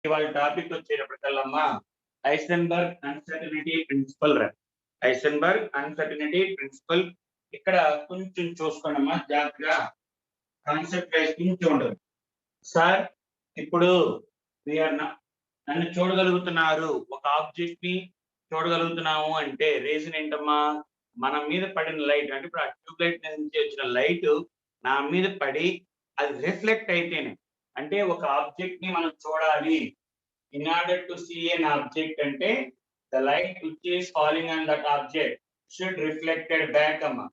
ఇవాళ టాపిక్ వచ్చేటప్పటికల్లమ్మా Heisenberg uncertainty principle Heisenberg uncertainty principle ఇక్కడ కొంచెం చూసుకోండమ్మా జాగ్రత్తగా కాన్సెప్ట్ వైజ్ కొంచెం ఉండదు సార్. ఇప్పుడు నన్ను చూడగలుగుతున్నారు, ఒక ఆబ్జెక్ట్ ని చూడగలుగుతున్నాము అంటే రీజన్ ఏంటమ్మా, మన మీద పడిన లైట్ అంటే ఇప్పుడు ఆ ట్యూబ్ లైట్ నుంచి వచ్చిన లైట్ నా మీద పడి అది రిఫ్లెక్ట్ అయితేనే, అంటే ఒక ఆబ్జెక్ట్ ని మనం చూడాలి. In order to see an object అంటే the light which is falling on that object should reflected back అమ్మా.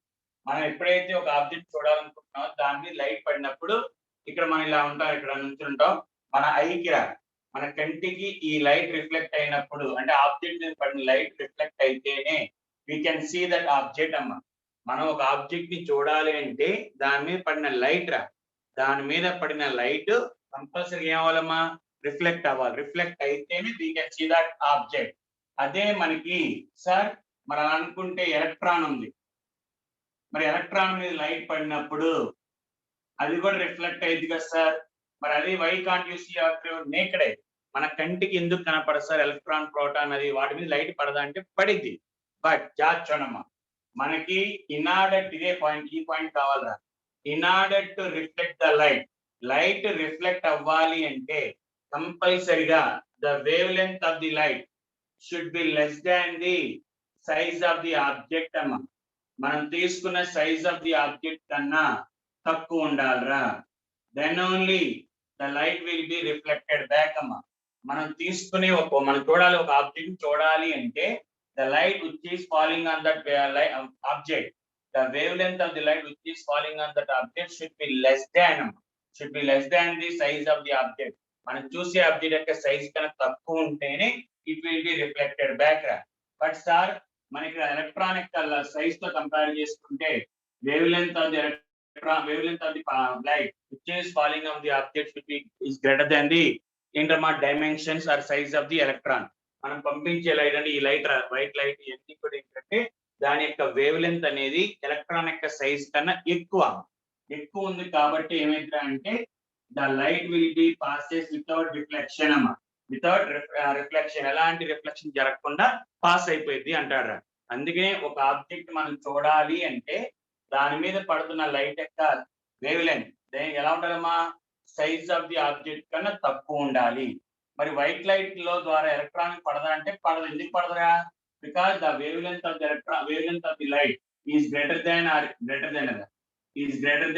మనం ఎప్పుడైతే ఒక ఆబ్జెక్ట్ చూడాలనుకుంటున్నామో దాని మీద లైట్ పడినప్పుడు ఇక్కడ మనం ఇలా ఉంటాం, ఇక్కడ నుంచి ఉంటాం, మన ఐకి మన కంటికి ఈ లైట్ రిఫ్లెక్ట్ అయినప్పుడు అంటే ఆబ్జెక్ట్ మీద పడిన లైట్ రిఫ్లెక్ట్ అయితేనే we can see that object అమ్మా. మనం ఒక ఆబ్జెక్ట్ ని చూడాలి అంటే దాని మీద పడిన లైట్ దాని మీద పడిన లైట్ కంపల్సరీ ఏమవ్వాలమ్మా, రిఫ్లెక్ట్ అవ్వాలి. రిఫ్లెక్ట్ అయితేనే we can see that object. అదే మనకి సార్ మనం అనుకుంటే ఎలక్ట్రాన్ ఉంది, మరి ఎలక్ట్రాన్ మీద లైట్ పడినప్పుడు అది కూడా రిఫ్లెక్ట్ అయ్యింది కదా సార్. మరి అది why can't you see our naked eye, మన కంటికి ఎందుకు కనపడదు సార్ ఎలక్ట్రాన్ ప్రోటాన్ అది వాటి మీద లైట్ పడదా అంటే పడిద్ది. బట్ చూడమ్మా, మనకి ఇన్ ఆర్డర్ ఇదే పాయింట్, ఈ పాయింట్ కావాలరా, in order to reflect the light reflect అవ్వాలి అంటే కంపల్సరిగా the wavelength of the light should be less than the size of the object అమ్మా. మనం తీసుకున్న సైజ్ ఆఫ్ ది ఆబ్జెక్ట్ కన్నా తక్కువ ఉండాలరా, then only the light will be reflected back అమ్మా. మనం తీసుకునే మనం చూడాలి, ఒక ఆబ్జెక్ట్ చూడాలి అంటే the light which is falling on that object, the wavelength of the light which is falling on that object should be less than the size of the object. మనం చూసే ఆబ్జెక్ట్ యొక్క size కన్నా తక్కువ ఉంటేనే it will be reflected back రా. But sir మనకి electronic size తో compare చేసుకుంటే wave length of the light which is falling on the object is greater than the dimensions or size of the electron. మనం పంపించే light అంటే ఈ light white light ఎన్ని కూడా ఏంటంటే దాని యొక్క వేవ్ లెంత్ అనేది ఎలక్ట్రాన్ యొక్క సైజ్ కన్నా ఎక్కువ ఉంది. కాబట్టి ఏమైంది అంటే the light will B passes without reflection అమ్మా. వితౌట్ రిఫ్లెక్షన్, ఎలాంటి రిఫ్లెక్షన్ జరగకుండా పాస్ అయిపోయింది అంటారు. అందుకే ఒక ఆబ్జెక్ట్ మనం చూడాలి అంటే దాని మీద పడుతున్న లైట్ యొక్క వేవ్ లెంత్ ఎలా ఉండాలమ్మా, సైజ్ ఆఫ్ ది ఆబ్జెక్ట్ కన్నా తక్కువ ఉండాలి. మరి వైట్ లైట్ లో ద్వారా ఎలక్ట్రాన్ పడదా అంటే పడదు. ఎందుకు పడదురా, because the wavelength of the light is greater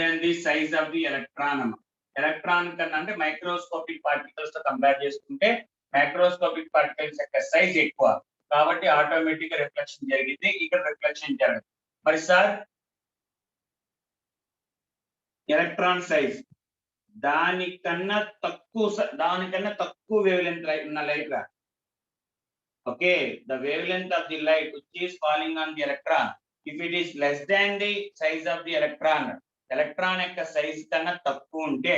than the size of the electron అమ్మా. ఎలక్ట్రాన్ కన్నా అంటే మైక్రోస్కోపిక్ పార్టికల్స్ తో కంపేర్ చేసుకుంటే మైక్రోస్కోపిక్ పార్టికల్స్ యొక్క సైజ్ ఎక్కువ, కాబట్టి ఆటోమేటిక్ గా రిఫ్లెక్షన్ జరిగింది, ఇక్కడ రిఫ్లెక్షన్ జరగదు. మరి సార్ ఎలక్ట్రాన్ సైజ్ దానికన్నా తక్కువ వేవ్ లెంత్ ఉన్న లైట్ రా. Okay, the wavelength of the light which is falling on the electron, if it is less than the size of the electron యొక్క size కన్నా తక్కువ ఉంటే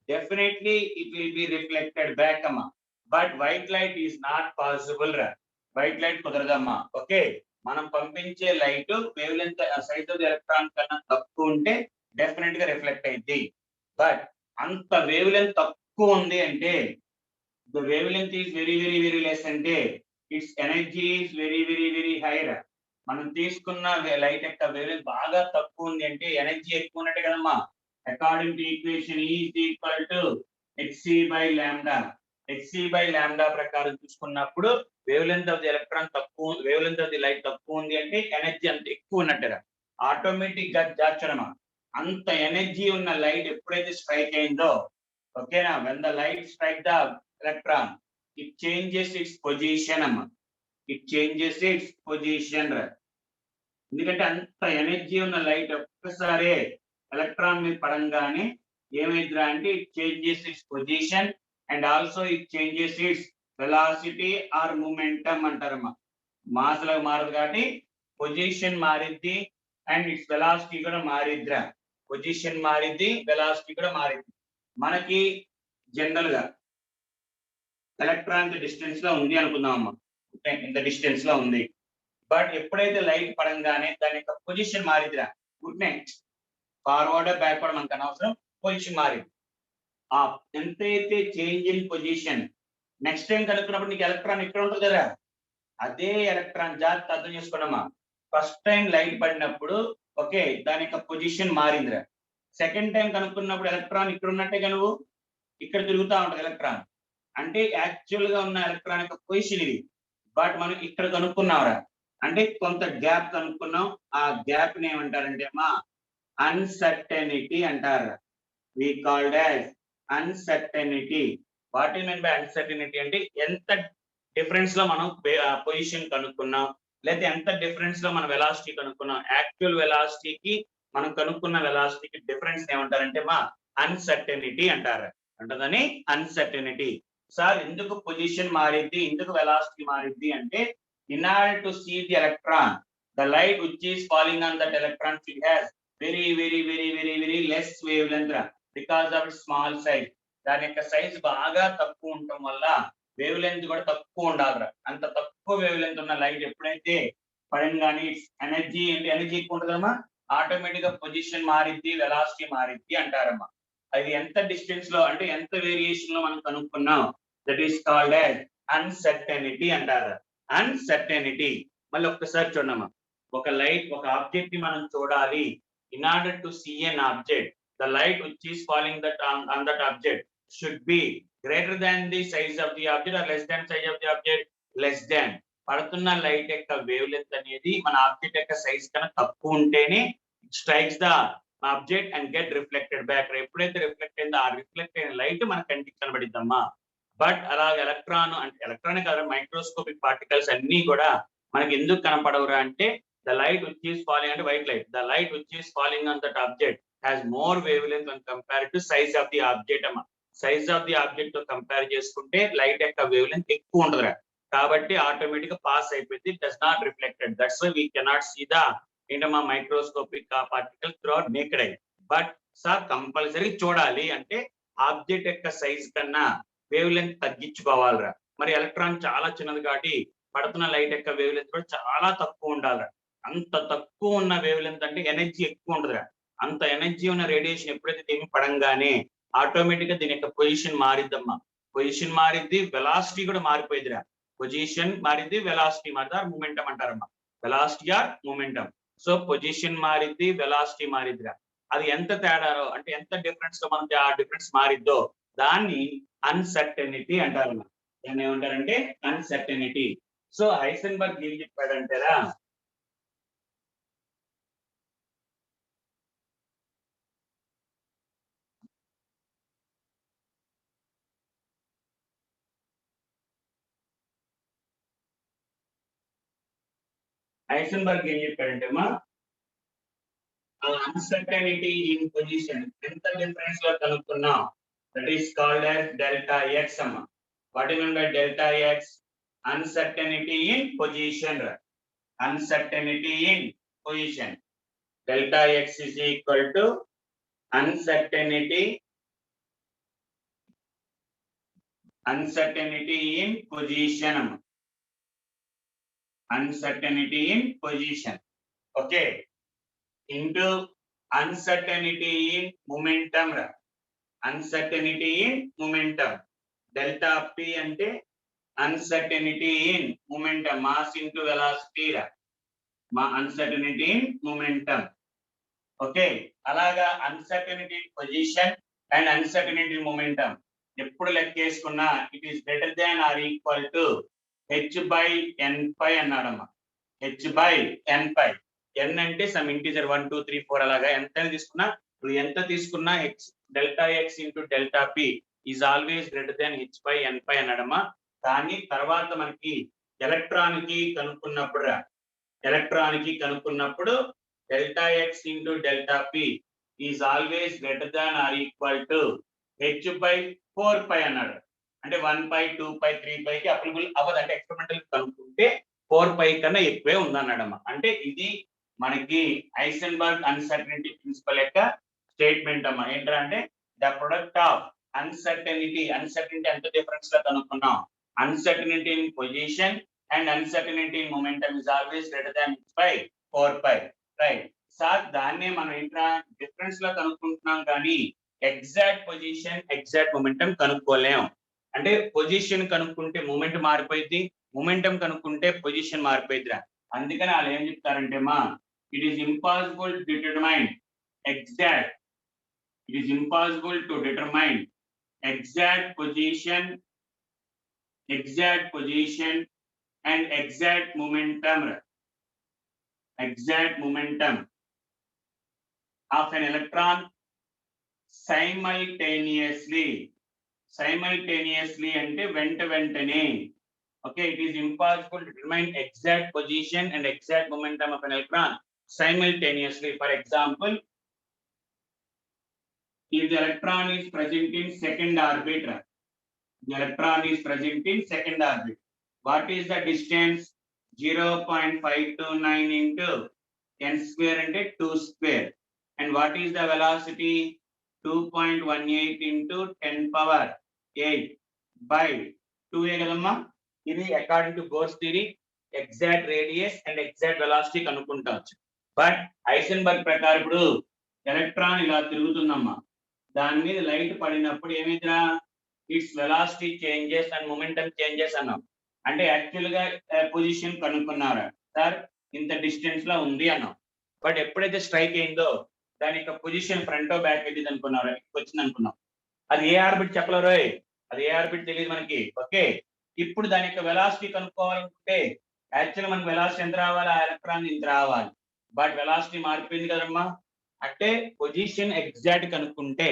definitely it will be reflected back అమ్మా. But white light is not possible రా, white light కుదరదమ్మా. Okay, మనం పంపించే light wavelength size of the electron కన్నా తక్కువ ఉంటే డెఫినెట్ గా రిఫ్లెక్ట్ అయింది. బట్ అంత వేవ్ లెంత్ తక్కువ ఉంది అంటే the wavelength is very very very less అంటే it's energy is very very very higher. మనం తీసుకున్న లైట్ యొక్క వేవ్ లెంత్ బాగా తక్కువ ఉంది అంటే ఎనర్జీ ఎక్కువ ఉన్నట్టే కదమ్మా. According to equation is equal to hc by lambda ప్రకారం చూసుకున్నప్పుడు wavelength of the electron తక్కువ, wavelength of the light తక్కువ ఉంది అంటే ఎనర్జీ అంత ఎక్కువ ఉన్నట్టుగా ఆటోమేటిక్ గా జాచడమా. అంత ఎనర్జీ ఉన్న లైట్ ఎప్పుడైతే స్ట్రైక్ అయిందో, ఓకేనా, when the light strike the electron it changes its position అమ్మా. ఎందుకంటే అంత ఎనర్జీ ఉన్న లైట్ ఒక్కసారి ఎలక్ట్రాన్ మీద పడంగానే ఏమైందిరా అంటే it changes its position and also it changes its velocity or momentum అంటారమ్మా. మాసలకు మారదు కాబట్టి పొజిషన్ మారిద్ది అండ్ ఇట్స్ వెలాసిటీ కూడా మారిద్దిరా. పొజిషన్ మారింది, వెలాసిటీ కూడా మారింది. మనకి జనరల్ గా ఎలక్ట్రాన్ డిస్టెన్స్ లో ఉంది అనుకుందాం అమ్మా, ఇంత డిస్టెన్స్ లో ఉంది. బట్ ఎప్పుడైతే లైట్ పడంగానే దాని యొక్క పొజిషన్ మారిద్దిరా, ఫార్వర్డ్ బ్యాక్వర్డ్ మనకు అనవసరం, పొజిషన్ మారింది. ఎంతైతే change in position next time కనుక్కున్నప్పుడు నీకు ఎలక్ట్రాన్ ఇక్కడ ఉంటుంది కదా, అదే ఎలక్ట్రాన్ జాగ్రత్త అర్థం చేసుకున్నామా. ఫస్ట్ టైం లైట్ పడినప్పుడు ఓకే దాని యొక్క పొజిషన్ మారిందిరా. సెకండ్ టైం కనుక్కున్నప్పుడు ఎలక్ట్రాన్ ఇక్కడ ఉన్నట్టే నువ్వు ఇక్కడ తిరుగుతా ఉంటుంది ఎలక్ట్రాన్, అంటే యాక్చువల్ గా ఉన్న ఎలక్ట్రాన్ యొక్క పొజిషన్ ఇది. బట్ మనం ఇక్కడ కనుక్కున్నాంరా, అంటే కొంత గ్యాప్ కనుక్కున్నాం. ఆ గ్యాప్ ని ఏమంటారంటే అమ్మా అన్సర్టెనిటీ అంటారు. We called as uncertainty. What is mean by uncertainty అంటే ఎంత డిఫరెన్స్ లో మనం పొజిషన్ కనుక్కున్నాం, లేదా ఎంత డిఫరెన్స్ లో మనం వెలాసిటీ కనుక్కున్నాం. యాక్చువల్ వెలాసిటీకి మనం కనుక్కున్న వెలాసిటీకి డిఫరెన్స్ ఏమంటారంటే మా అన్సర్టెనిటీ అంటారు. అంటదని అన్సర్టెనిటీ. సార్ ఎందుకు పొజిషన్ మారిద్ది, ఎందుకు వెలాసిటీ మారిద్ది అంటే in order to see the electron, the light which is falling on that electron should has very less wavelength because of its small size. దాని యొక్క సైజ్ బాగా తక్కువ ఉండటం వల్ల వేవ్ లెంత్ కూడా తక్కువ ఉండాలి. అంత తక్కువ వేవ్ లెంత్ ఉన్న లైట్ ఎప్పుడైతే పడంగానే ఎనర్జీ అంటే ఎనర్జీ ఎక్కువ ఉంటుందమ్మా, ఆటోమేటిక్ గా పొజిషన్ మారిద్ది, వెలాసిటీ మారిద్ది అంటారమ్మా. అది ఎంత డిస్టెన్స్ లో అంటే ఎంత వేరియేషన్ లో మనం కనుక్కున్నాం, that is called as uncertainty అంటారు. అన్సర్టెనిటీ. మళ్ళీ ఒక్కసారి చూడమ్మా, ఒక లైట్ ఒక ఆబ్జెక్ట్ ని మనం చూడాలి. In order to see an object, the light which is falling that on that object should be greater than the size of the object or less than size of the object. Less than. పడుతున్న light యొక్క wave length అనేది మన object యొక్క size కన్నా తక్కువ ఉంటేనే strikes the object and get reflected back. ఎప్పుడైతే reflect అయిందో ఆ రిఫ్లెక్ట్ అయిన లైట్ మన కంటికి కనబడిద్దమ్మా. బట్ అలా ఎలక్ట్రాన్ అంటే ఎలక్ట్రానిక్ మైక్రోస్కోపిక్ పార్టికల్స్ అన్ని కూడా మనకి ఎందుకు కనపడవురా అంటే the light which is falling అంటే white light, the light which is falling on that object has more wavelength when compared to size of the object అమ్మా. సైజ్ ఆఫ్ ది ఆబ్జెక్ట్ తో compare చేసుకుంటే light యొక్క wavelength ఎక్కువ ఉంటుందిరా, కాబట్టి automatic గా pass అయిపోయింది. Does not reflected. That's why we cannot see the ఏంటమ్మా microscopic particle throughout naked eye. But sir compulsory చూడాలి అంటే ఆబ్జెక్ట్ యొక్క సైజ్ కన్నా వేవ్ లెంత్ తగ్గించుకోవాలిరా. మరి ఎలక్ట్రాన్ చాలా చిన్నది కాబట్టి పడుతున్న లైట్ యొక్క వేవ్ లెంత్ కూడా చాలా తక్కువ ఉండాలిరా. అంత తక్కువ ఉన్న వేవ్ లెంత్ అంటే ఎనర్జీ ఎక్కువ ఉంటుందిరా. అంత ఎనర్జీ ఉన్న రేడియేషన్ ఎప్పుడైతే దీన్ని పడంగానే ఆటోమేటిక్ గా దీని యొక్క పొజిషన్ మారిద్దమ్మా. పొజిషన్ మారిద్ది, వెలాసిటీ కూడా మారిపోయిద్దిరా. పొజిషన్ మారిద్ది, వెలాసిటీ మారిద్ది, మూమెంటం అంటారమ్మా. Velocity or momentum. So position మారిద్ది, వెలాసిటీ మారిద్దిరా. అది ఎంత తేడారో అంటే ఎంత డిఫరెన్స్ లో మనకి ఆ డిఫరెన్స్ మారిద్దో దాన్ని అన్సర్టెనిటీ అంటారు. దాన్ని ఏమంటారంటే అన్సర్టెనిటీ. సో హైసెన్బర్గ్ ఏం చెప్పాడంటారా, హైసెన్బర్గ్ ఏం చెప్పాడంటే మా అన్సర్టెనిటీ ఇన్ పొజిషన్ ఎంత డిఫరెన్స్ లో కనుక్కున్నాం, that is called as delta x అమ్మా. What is mean by delta x? Uncertainty in position. Uncertainty in position. Delta x is equal to uncertainty in position. Uncertainty in position, okay, into uncertainty in momentum. Uncertainty in momentum. Delta P ante uncertainty in momentum, mass into velocity. Uncertainty in momentum. Okay, అలాగా uncertainty position and uncertainty momentum ఎప్పుడు లెక్కేసుకున్నా it is greater than or equal to h/n² అన్నాడమ్మా. h/n². n అంటే some integer 1 2 3 4 అలాగా ఎంత తీసుకున్నా, ఇప్పుడు ఎంత తీసుకున్నా delta x into delta P is always greater than h/n² అన్నాడమ్మా. కానీ తర్వాత మనకి ఎలక్ట్రాన్ కి కనుక్కున్నప్పుడు delta x into delta p is always greater than or equal to h/4π అన్నాడు. అంటే 1π 2π 3π కి అప్లికబుల్ అవ్వదు. అంటే ఎక్స్పెరిమెంటల్ కనుక్కుంటే 4π కన్నా ఎక్కువే ఉందన్నాడమ్మా. అంటే ఇది మనకి హైసెన్బర్గ్ అన్సర్టెనిటీ ప్రిన్సిపల్ యొక్క స్టేట్మెంట్ అమ్మా. ఏంటంటే ద ప్రొడక్ట్ ఆఫ్ అన్సర్టెనిటీ ఎంత డిఫరెన్స్ లో కనుక్కున్నాం, uncertainty in position and uncertainty in momentum is always greater than h/4π. Right sir, దాన్నే మనం ఏంట్రా డిఫరెన్స్ లో కనుక్కుంటున్నాం కానీ ఎగ్జాక్ట్ పొజిషన్ ఎగ్జాక్ట్ మొమెంటం కనుక్కోలేం. అంటే పొజిషన్ కనుక్కుంటే మూమెంట్ మారిపోయింది, మూమెంటం కనుక్కుంటే పొజిషన్ మారిపోయిందిరా. అందుకని వాళ్ళు ఏం చెప్తారంటే మా it is impossible to determine exact it is impossible to determine exact position and exact momentum of an electron simultaneously అంటే వెంటనే. okay, it is impossible to determine exact position and exact momentum of an electron simultaneously. For example, if the electron is present in second orbit, what is the distance? 0.529 into n square అంటే 2 square. And what is the velocity? 2.18 into 10 power 8 by 2 కదమ్మా. ఇది according to Bohr's theory exact radius and exact velocity కనుక్కుంటావచ్చు. But Heisenberg ప్రకారం ఇప్పుడు electron ఇలా తిరుగుతుందమ్మా, దాని మీద light పడినప్పుడు ఏమైందిరా? It's velocity changes and momentum changes అన్నాం. అంటే యాక్చువల్ గా పొజిషన్ కనుక్కున్నారా సార్, ఇంత డిస్టెన్స్ లో ఉంది అన్నాం. బట్ ఎప్పుడైతే స్ట్రైక్ అయిందో దాని యొక్క పొజిషన్ ఫ్రంట్ బ్యాక్ వెళ్ళింది అనుకున్నారా, వచ్చింది అనుకున్నాం. అది ఏ ఆర్బిట్ చెప్పలేరు, అది ఏ ఆర్బిట్ తెలియదు మనకి. ఓకే, ఇప్పుడు దాని యొక్క వెలాసిటీ కనుక్కోవాలనుకుంటే యాక్చువల్ మనకి వెలాసిటీ ఎంత రావాలి? ఆ ఎలక్ట్రాన్ ఇంత రావాలి. బట్ వెలాసిటీ మారిపోయింది కదమ్మా. అంటే పొజిషన్ ఎగ్జాక్ట్ కనుక్కుంటే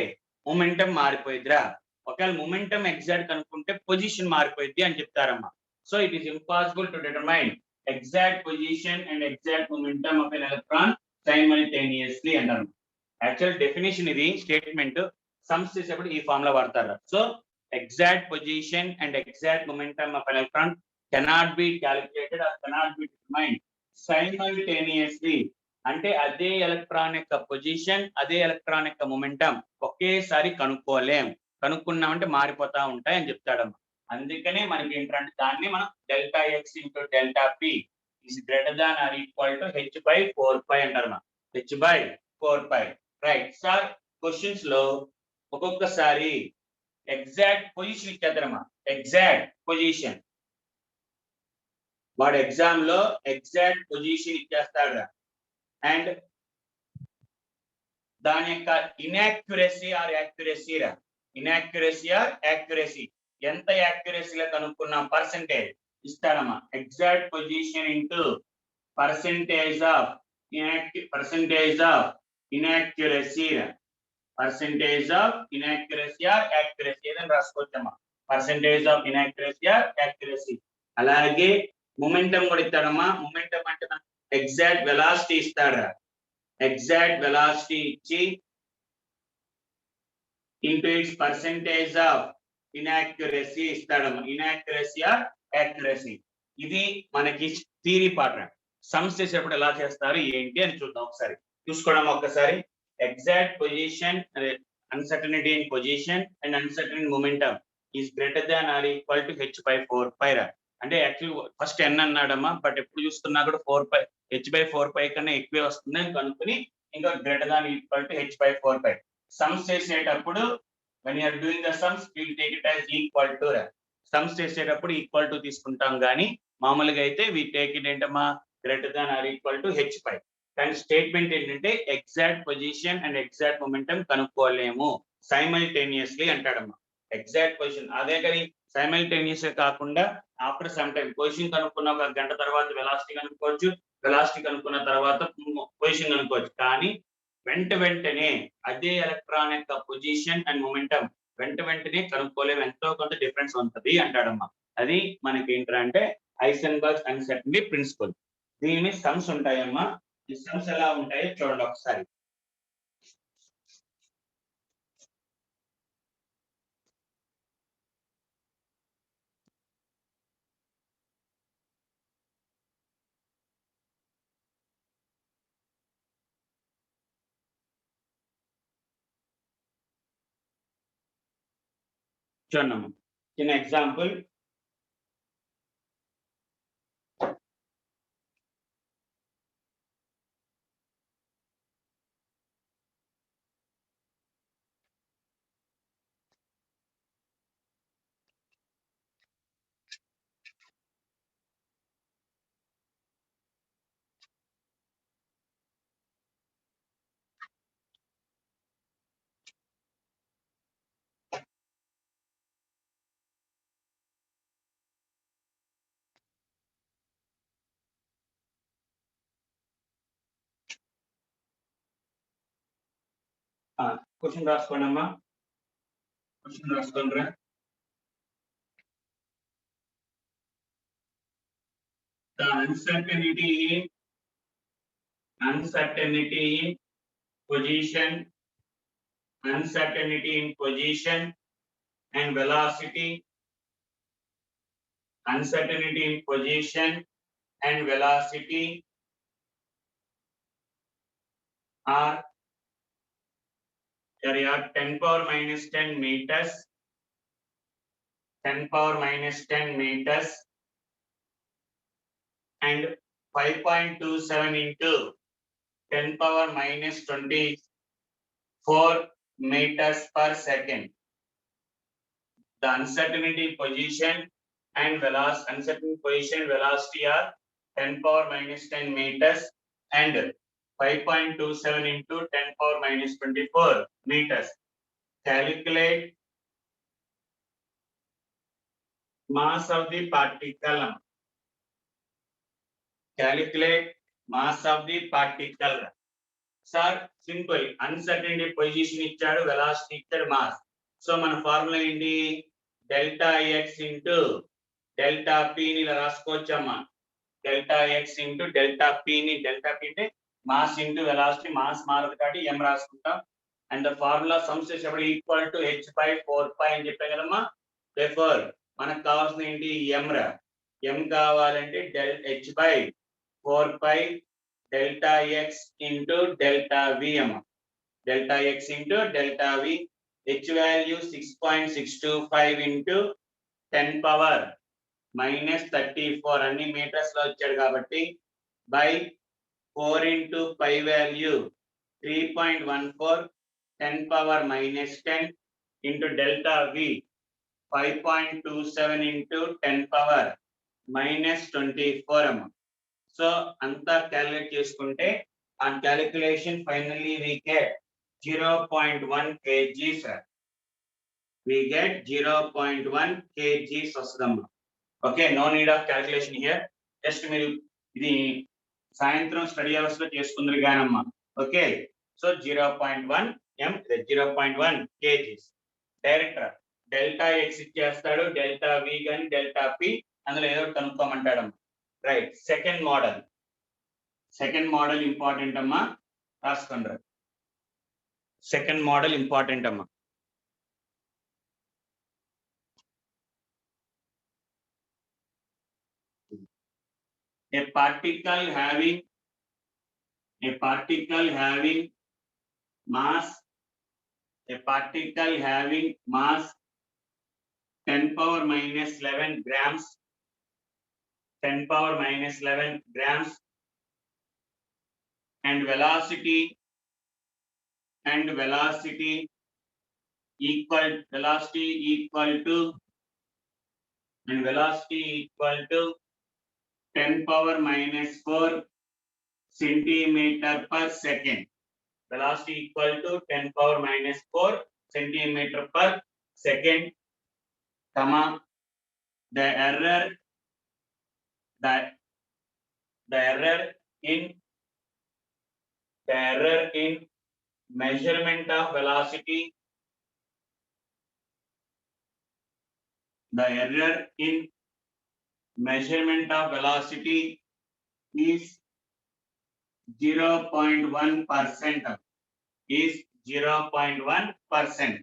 మొమెంటం మారిపోయిద్దిరా. ఒకవేళ మొమెంటం ఎగ్జాక్ట్ కనుక్కుంటే పొజిషన్ మారిపోయింది అని చెప్తారమ్మా. So it is impossible to determine exact position and exact momentum of an electron simultaneously అంటారు. యాక్చువల్ డెఫినేషన్ ఇది, స్టేట్మెంట్. సమ్స్ చేసేప్పుడు ఈ ఫార్ములా వాడతారు. So exact position and exact momentum of an electron cannot be calculated or cannot be determined simultaneously. అంటే అదే electron యొక్క position, అదే electron యొక్క మొమెంటం ఒకేసారి కనుక్కోలేం. కనుక్కున్నామంటే మారిపోతా ఉంటాయి అని చెప్తాడమ్మా. అందుకనే మనకి ఏంటంటే దాన్ని మనం delta x into delta p is greater than or equal to h by 4π అంటారమ్మా. H by 4π. Right sir, questions లో ఒక్కొక్కసారి ఎగ్జాక్ట్ పొజిషన్ ఇచ్చేద్దారమ్మా. ఎగ్జాక్ట్ పొజిషన్ వాడు ఎగ్జామ్ లో ఎగ్జాక్ట్ పొజిషన్ ఇచ్చేస్తాడు. అండ్ దాని యొక్క ఇన్యాక్యురసీ ఆర్ యాక్యురసీ రా. ఇన్యాక్యురసీ ఆర్ యాక్యురసీ, ఎంత యాక్యురసీలో కనుక్కున్నాం పర్సెంటేజ్ ఇస్తాడమ్మా. Exact position into percentage of inaccuracy రా. Percentage of inaccuracy or accuracy ఏదని రాసుకోవచ్చమ్మా. Percentage of inaccuracy or accuracy. అలాగే మొమెంటం కూడా ఇస్తాడమ్మా. మొమెంటం అంటే ఎగ్జాక్ట్ వెలాసిటీ ఇస్తాడు. ఎగ్జాక్ట్ వెలాసిటీ ఇచ్చి into its percentage of inaccuracy ఇస్తాడమ్మా. Inaccuracy or accuracy. ఇది మనకి థియరీ పార్ట్. సమ్స్ చేసేటప్పుడు ఎలా చేస్తారు ఏంటి అని చూద్దాం ఒకసారి. చూసుకోవడం ఒక్కసారి. Exact position, uncertainty in position and uncertainty in momentum is greater than or equal to h by 4π రా. అంటే యాక్చువల్ ఫస్ట్ n అన్నాడమ్మా, బట్ ఎప్పుడు చూస్తున్నా కూడా 4π h by 4π కన్నా ఎక్కువే వస్తుంది అని కనుక్కుని ఇంకా greater than equal to h by 4π. Sums చేసేటప్పుడు when you are doing the sums we will take it as equal to రా. సమ్స్ చేసేటప్పుడు ఈక్వల్ టు తీసుకుంటాం కానీ మామూలుగా అయితే we take it ఏంటమ్మా greater than or equal to h by. కానీ statement ఏంటంటే exact position and exact momentum కనుక్కోలేము సైమల్టేనియస్లీ అంటాడమ్మా. ఎగ్జాక్ట్ పొజిషన్ అదే కానీ సైమల్టేనియస్ కాకుండా ఆఫ్టర్ సమ్ టైం పొజిషన్ కనుక్కున్న ఒక గంట తర్వాత వెలాసిటీ కనుక్కోవచ్చు, వెలాసిటీ కనుక్కున్న తర్వాత పొజిషన్ కనుక్కోవచ్చు. కానీ వెంటనే అదే ఎలక్ట్రాన్ యొక్క పొజిషన్ అండ్ మొమెంటం వెంటనే కనుక్కోలేము, ఎంతో కొంత డిఫరెన్స్ ఉంటుంది అంటాడమ్మా. అది మనకి ఏంటంటే ఐసెన్బర్గ్ అన్సర్టెనిటీ ప్రిన్సిపల్. దీని సమ్స్ ఉంటాయమ్మా. ఈ సమ్స్ ఎలా ఉంటాయో చూడండి ఒకసారి. చూడమ్మా, చిన్న ఎగ్జాంపుల్. క్వశ్చన్ రాసుకోండి అమ్మా. క్వశ్చన్ రాసుకోండి. The uncertainty in position, uncertainty in position and velocity, uncertainty in position and velocity are 10 power minus 10 meters, 10 power minus 10 meters and 5.27 into 10 power minus 24 meters per second. The uncertainty position and velocity, uncertain position velocity are 10 power minus 10 meters and 5.27 into 10 power minus 24 meters. Calculate mass of the particle. Calculate mass of the particle. Sir, simple. Uncertainty position ఇచ్చాడు, velocity ఇచ్చాడు, mass. So మన formula ఏంటి? Delta x into delta p ని ఇలా రాసుకోవచ్చమ్మా. Delta x into delta p ని, delta p అంటే mass into velocity, mass మారదు కాబట్టి ఎం రాసుకుంటాం. అండ్ ద ఫార్ములా సమ్స్ చేసేటప్పుడు ఈక్వల్ టు h బై 4π అని చెప్పాం కదమ్మా. దేర్ఫోర్ మనకు కావాల్సిన ఏంటి? ఎం రా. ఎం కావాలంటే h by 4π delta x into delta v అమ్మా. Delta x into delta v. h value 6.625 into 10 power minus 34 అన్ని మీటర్స్ లో వచ్చాడు కాబట్టి by 4 into pi value 3.14 10 power minus 10 into delta v 5.27 into 10 power minus 24 అమ్మ. So అంతా calculate చేసుకుంటే ఆ calculation finally we get 0.1 kg sir. We get 0.1 kg వస్తుందమ్మా. Okay, no need of calculation here. Just మీరు ఇది సాయంత్రం స్టడీ అవర్స్ లో చేసుకుందరు గానమ్మా. Okay, so 0.1 m 0.1 kgs. Director delta x ఇచ్చేస్తాడు, డెల్టా వి గాని డెల్టా పి అందులో ఏదో కనుక్కోమంటాడమ్మా. రైట్, సెకండ్ మోడల్ ఇంపార్టెంట్ అమ్మా, రాసుకోండి. సెకండ్ మోడల్ ఇంపార్టెంట్ అమ్మా. A particle having mass 10 power minus 11 grams, 10 power minus 11 grams and velocity equal to 10 power minus 4 centimeter per second. Velocity equal to 10 power minus 4 centimeter per second, comma, the error in measurement of velocity, is 0.1%.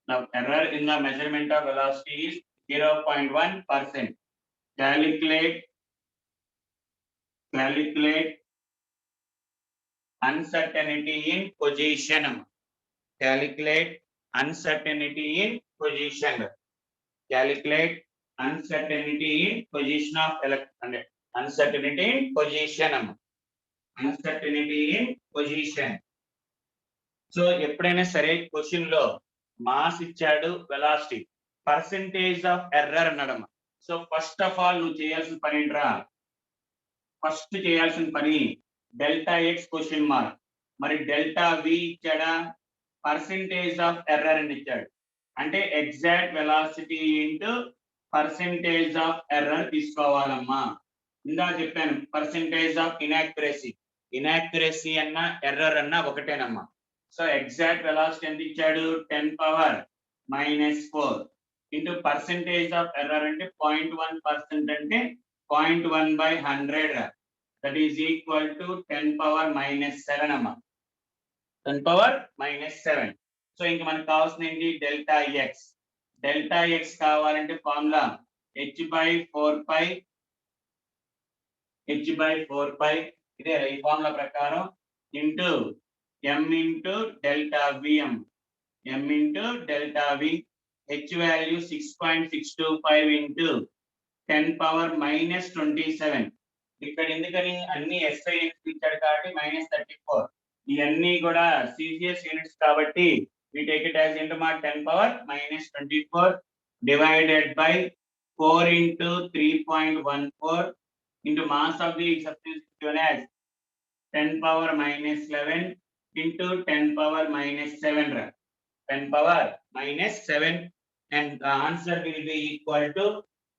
Now error in the measurement of velocity is 0.1%. Calculate uncertainty in position. Calculate uncertainty in position of uncertainty in position. So ఎప్పుడైనా సరే question లో mass ఇచ్చాడు, velocity, percentage of error అన్నాడమ్మ. So first of all నువ్వు చేయాల్సిన పని ఏంట్రా? First చేయాల్సిన పని డెల్టా ఎక్స్ క్వశ్చన్ మార్క్, మరి డెల్టా వి ఇచ్చాడా, పర్సెంటేజ్ ఆఫ్ ఎర్రర్ అని ఇచ్చాడు. అంటే exact velocity into percentage of error తీసుకోవాలమ్మా. ఇందా చెప్పాను పర్సెంటేజ్ ఆఫ్ ఇనాక్యురసీ అన్నా ఎర్రర్ అన్నా ఒకటేనమ్మా. సో ఎగ్జాక్ట్ వెలాసిటీ ఎంత ఇచ్చాడు 10⁻⁻4 ఇంటూ పర్సెంటేజ్ ఆఫ్ ఎర్రర్ అంటే 0.1% అంటే 0.1/100 దట్ ఈస్ ఈక్వల్ టు 10⁻⁻7 అమ్మా 10⁻⁻7. సో ఇంక మనకు కావాల్సిన ఏంటి డెల్టా ఎక్స్ కావాలంటే ఫార్ములా h/4π ఇదే ఈ ఫార్ములా ప్రకారం into m into delta v m m into delta v h value 6.625 into 10⁻⁻27 ఇక్కడ ఎందుకని అన్ని SI యూనిట్స్ ఇచ్చాడు కాబట్టి -34 ఇవన్నీ కూడా CGS యూనిట్స్ కాబట్టి we take it as into my 10⁻⁻24 divided by 4 into 3.14 into mass of the substance given as 10⁻⁻11 into 10⁻⁻7 10⁻⁻7 and the answer will be equal to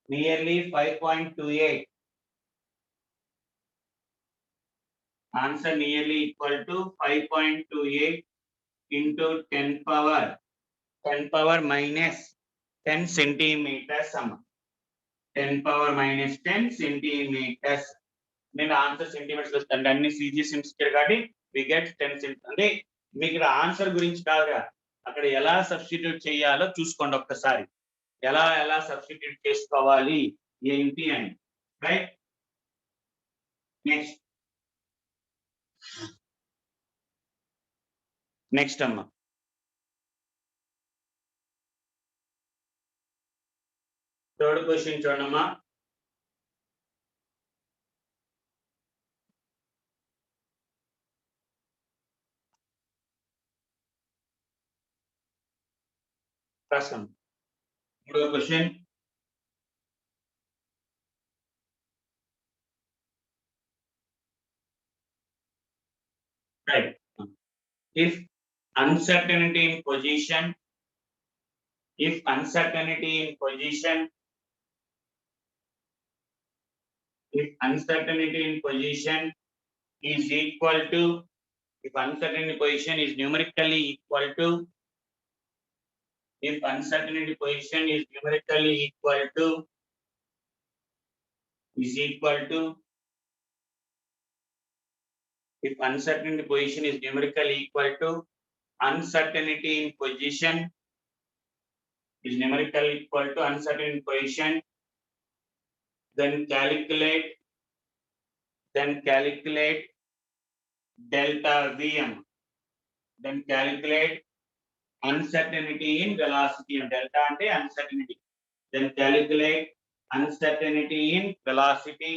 nearly 5.28. Answer nearly equal to 5.28 into 10⁻⁻10 centimeters. 10⁻⁻10 centimeters. నేను answer centimetres వస్తాను అన్ని CGS institute కాబట్టి we get 10 centi అంటే మీకు ఇక్కడ answer గురించి కాదురా అక్కడ ఎలా సబ్స్టిట్యూట్ చేయాలో చూసుకోండి ఒక్కసారి ఎలా సబ్స్టిట్యూట్ చేసుకోవాలి ఏంటి అని రైట్ నెక్స్ట్ అమ్మా థర్డ్ క్వశ్చన్ చూడమ్మా ప్రశ్న మూడో question right if uncertainty in position is equal to if uncertainty position is numerically equal to if uncertainty position is numerically equal to if uncertainty position is numerically equal to uncertainty in position is numerically equal to uncertainty position then calculate delta Vm then calculate uncertainty in velocity delta ante uncertainty then calculate uncertainty in velocity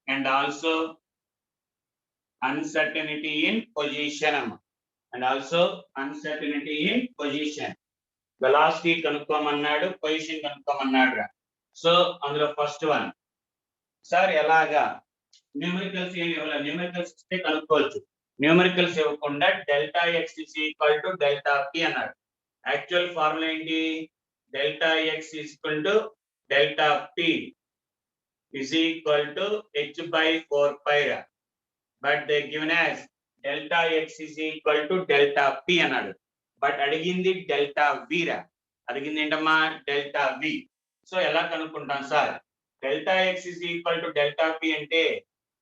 and also uncertainty in position velocity కనుక్కోమన్నాడు position కనుక్కోమన్నాడు so అందులో first one sir ఎలాగా numericals ఏమి ఇవ్వాలి numericals ఇస్తే కనుక్కోవచ్చు numericals ఇవ్వకుండా delta x is equal to delta p అన్నాడు యాక్చువల్ ఫార్ములా ఏంటి delta x is equal to delta p is equal to h/4π but they given as delta x is equal to delta p అన్నాడు but అడిగింది delta v అడిగింది ఏంటమ్మా delta v so ఎలా కనుక్కుంటాం sir delta x is equal to delta p అంటే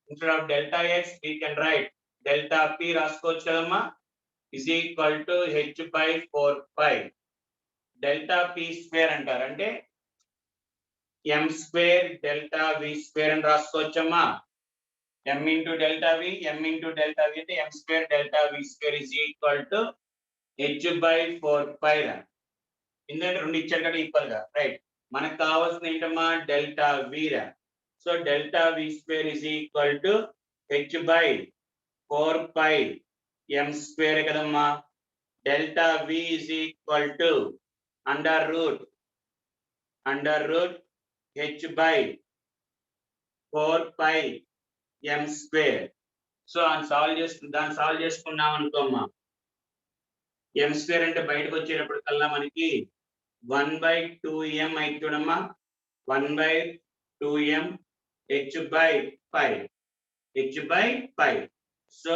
instead of delta x v can write delta p రాసుకోవచ్చు కదమ్మా is equal to h/4π delta p square అంటారు అంటే m square delta v square అని రాసుకోవచ్చమ్మా m into delta v అంటే m square delta v square is equal to h/4π ఎందుకంటే రెండు ఇచ్చారు కదా ఈక్వల్ గా రైట్ మనకు కావాల్సిన ఏంటమ్మా delta v so delta v square is equal to h/4π m square కదమ్మా delta v is equal to under root h/4π m square so దాన్ని సాల్వ్ చేసుకున్నాం అనుకోమ్మా m స్క్వేర్ అంటే బయటకు వచ్చేటప్పటికల్లా మనకి 1/2m అయితే చూడమ్మా 1/2m h/5 h/π. సో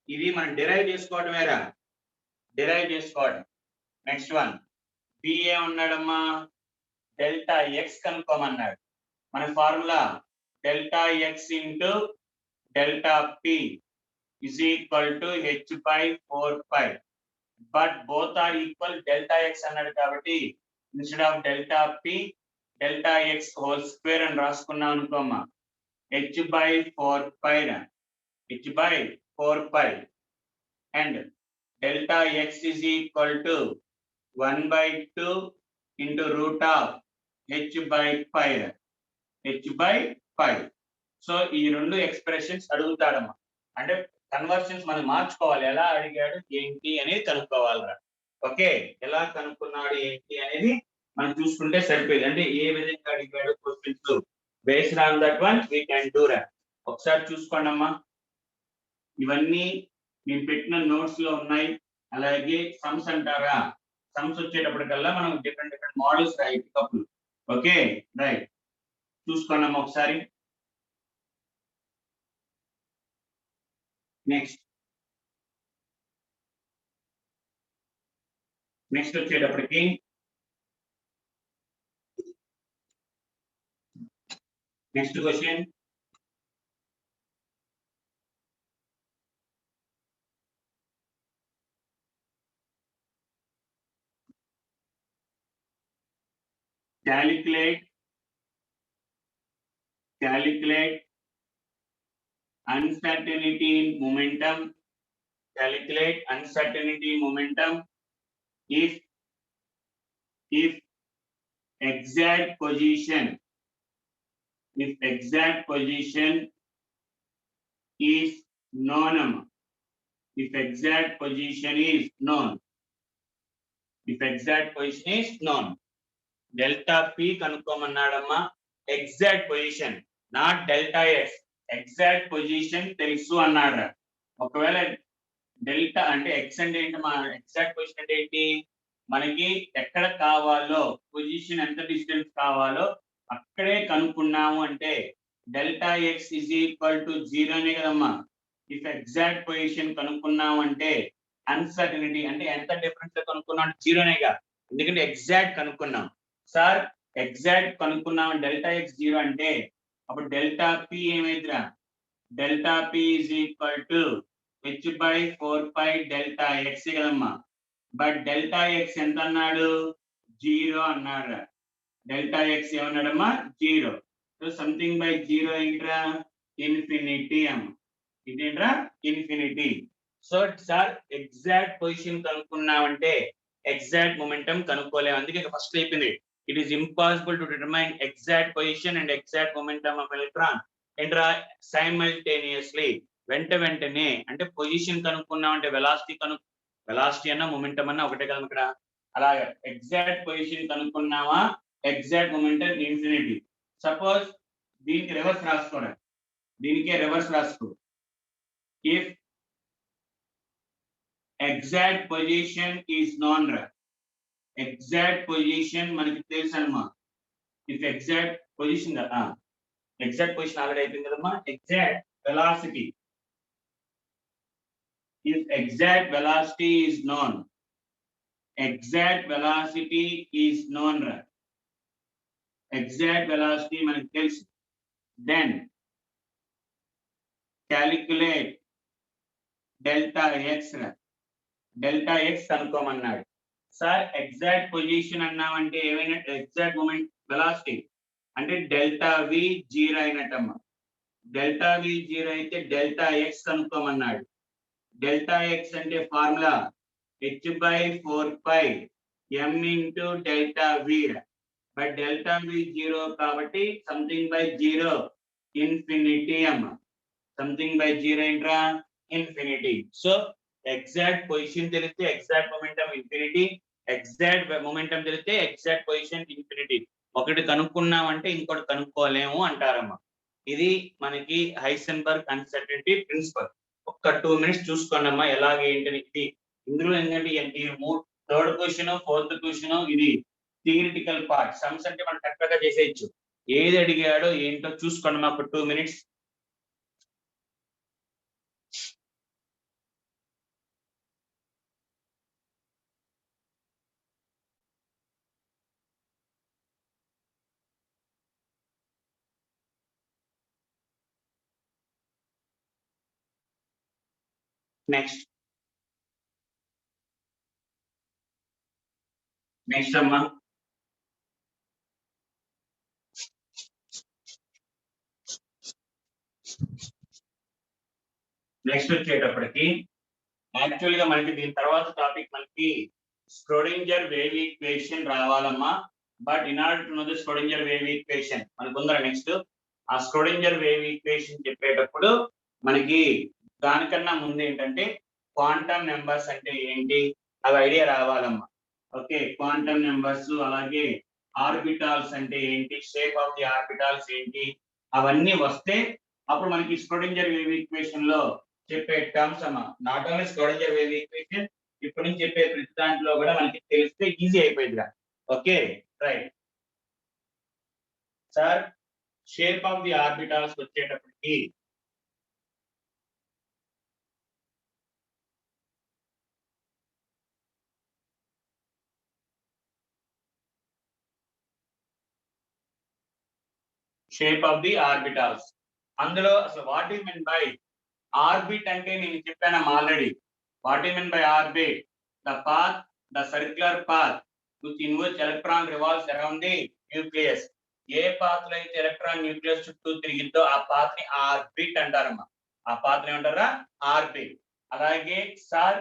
ఇది మనం డిరైవ్ చేసుకోవడమేరా, డిరైవ్ చేసుకోవడం. నెక్స్ట్ వన్ p ఏమన్నాడమ్మా, డెల్టా ఎక్స్ కనుక్కోమన్నాడు. మన formula delta x into delta p is equal to h/4π. But both are equal delta x అన్నాడు కాబట్టి instead of delta p delta x whole square అని రాసుకున్నాం అనుకోమ్మా, h/4π h/4π and delta x is equal to 1/2 into root of h/π h/π. So ఈ రెండు expressions అడుగుతాడమ్మా, అంటే conversions మనం మార్చుకోవాలి. ఎలా అడిగాడు ఏంటి అనేది కనుక్కోవాలిరా. ఓకే, ఎలా కనుక్కున్నాడు ఏంటి అనేది మనం చూసుకుంటే సరిపోయింది. అంటే ఏ విధంగా అడిగాడు questions based on that one we can do రా. ఒకసారి చూసుకోండి అమ్మా, ఇవన్నీ నేను పెట్టిన నోట్స్ లో ఉన్నాయి. అలాగే సమ్స్ అంటారా, సమ్స్ వచ్చేటప్పటికల్లా మనం డిఫరెంట్ డిఫరెంట్ మోడల్స్ రాయి పికప్లు. ఓకే రైట్, చూసుకోండి అమ్మా ఒకసారి. నెక్స్ట్ వచ్చేటప్పటికి next question, calculate uncertainty in momentum. Calculate uncertainty in momentum if exact position is known. If exact position is known. డెల్టా p కనుక్కోమన్నాడమ్మా. Exact position, not delta x. Exact position తెలుసు అన్నాడు. ఒకవేళ delta అంటే ఎక్స్ అంటే ఏంటి, మా ఎగ్జాక్ట్ పొజిషన్ అంటే ఏంటి, మనకి ఎక్కడ కావాలో పొజిషన్ ఎంత డిస్టెన్స్ కావాలో అక్కడే కనుక్కున్నాము అంటే delta X is equal to 0 అనే కదమ్మా. ఇఫ్ ఎగ్జాక్ట్ పొజిషన్ కనుక్కున్నాము అంటే అన్సర్టనిటీ అంటే ఎంత డిఫరెన్స్ కనుక్కున్నాం 0నేగా, ఎందుకంటే ఎగ్జాక్ట్ కనుక్కున్నాం. సార్ ఎగ్జాక్ట్ కనుక్కున్నాం డెల్టా ఎక్స్ 0 అంటే అప్పుడు డెల్టా p ఏమైందిరా, delta p is equal to h/4π delta x కదమ్మా. బట్ డెల్టా ఎక్స్ ఎంత అన్నాడు, 0 అన్నాడు. డెల్టా ఎక్స్ ఏమన్నాడమ్మా, 0. సో సంథింగ్ బై 0 ఏంట్రా, ఇన్ఫినిటీ అమ్మ. ఇదేంట్రా, infinity. So sir exact position కనుక్కున్నామంటే ఎగ్జాక్ట్ మొమెంటం కనుక్కోలేము. అందుకే ఫస్ట్ అయిపోయింది, it is impossible to determine exact position and exact momentum of electron ఏంట్రా సైమల్టేనియస్లీ, వెంటనే. అంటే పొజిషన్ కనుక్కున్నామంటే వెలాసిటీ అన్న మొమెంటం అన్న ఒకటే కదా ఇక్కడ. అలాగే ఎగ్జాక్ట్ పొజిషన్ కనుక్కున్నామా, ఎగ్జాక్ట్ మొమెంటం ఇన్ఫినిటీ. సపోజ్ దీనికి రివర్స్ రాసుకోవడం, దీనికే రివర్స్ రాసుకో. If exact position is known రా, ఎగ్జాక్ట్ పొజిషన్ మనకి తెలుసు అమ్మా. If exact position exact position already అయిపోయింది కదమ్మా. Exact velocity, if exact velocity is known, exact velocity is known, exact velocity మనకి తెలుసు, then calculate delta x, delta x కనుక్కోమన్నాడు. Sir exact position అన్నామంటే ఏమైనా ఎగ్జాక్ట్ మూమెంట్ వెలాసిటీ అంటే delta v 0 అయినట్టమ్మా. Delta v 0 అయితే డెల్టా x కనుక్కోమన్నాడు. Delta x అంటే formula h/4π m into delta v. But delta v 0 కాబట్టి సంథింగ్ బై 0 ఇన్ఫినిటీ అమ్మ. సంథింగ్ బై 0 ఏంట్రా, ఇన్ఫినిటీ. సో ఎగ్జాక్ట్ పొజిషన్ తెలిస్తే exact momentum infinity, exact momentum తెలిస్తే exact position infinity. ఒకటి కనుక్కున్నామంటే ఇంకోటి కనుక్కోలేము అంటారమ్మా. ఇది మనకి హైసెన్బర్గ్ అన్సర్టెనిటీ ప్రిన్సిపల్. ఒక్క 2 minutes చూసుకోండి అమ్మా ఎలాగే ఏంటని. ఇది ఇందులో ఏంటంటే థర్డ్ క్వశ్చన్, ఫోర్త్ క్వశ్చన్ ఇది థియరిటికల్ పార్ట్. సమ్స్ అంటే మనం చక్కగా చేసేయచ్చు. ఏది అడిగాడో ఏంటో చూసుకోండి అమ్మా ఒక 2 minutes. నెక్స్ట్ అమ్మా నెక్స్ట్ వచ్చేటప్పటికి యాక్చువల్ గా మనకి దీని తర్వాత టాపిక్ మనకి స్క్రోడింజర్ వేవ్ ఈక్వేషన్ రావాలమ్మా. But in order to know the Schrodinger wave equation మనకుందర నెక్స్ట్ ఆ స్క్రోడింజర్ వేవ్ ఈక్వేషన్ చెప్పేటప్పుడు మనకి దానికన్నా ముందు ఏంటంటే క్వాంటమ్ నెంబర్స్ అంటే ఏంటి అవి ఐడియా రావాలమ్మా. ఓకే, క్వాంటమ్ నెంబర్స్ అలాగే ఆర్బిటాల్స్ అంటే ఏంటి, షేప్ ఆఫ్ ది ఆర్బిటాల్స్ ఏంటి, అవన్నీ వస్తే అప్పుడు మనకి స్క్రోడింజర్ వేవ్ ఈక్వేషన్ లో చెప్పే టర్మ్స్ అమ్మా. నాట్ ఓన్లీ స్క్రోడింజర్ వేవ్ ఈక్వేషన్, ఇప్పటి నుంచి చెప్పే ప్రతి దాంట్లో కూడా మనకి తెలిస్తే ఈజీ అయిపోయింది. Okay right sir. Shape of the orbitals వచ్చేటప్పటికి షేప్ ఆఫ్ ది ఆర్బిటాల్స్ అందులో అసలు what is mean by orbit అంటే నేను చెప్పాను already. What is mean by orbit? The path, the circular path which in which electron revolves around the nucleus. A path లో అయితే electron nucleus చుట్టూ తిరిగిద్దో ఆ path ని ఆర్బిట్ అంటారమ్మా. ఆ పాత్ ని ఏమంటారా? ఆర్బిట్. అలాగే సార్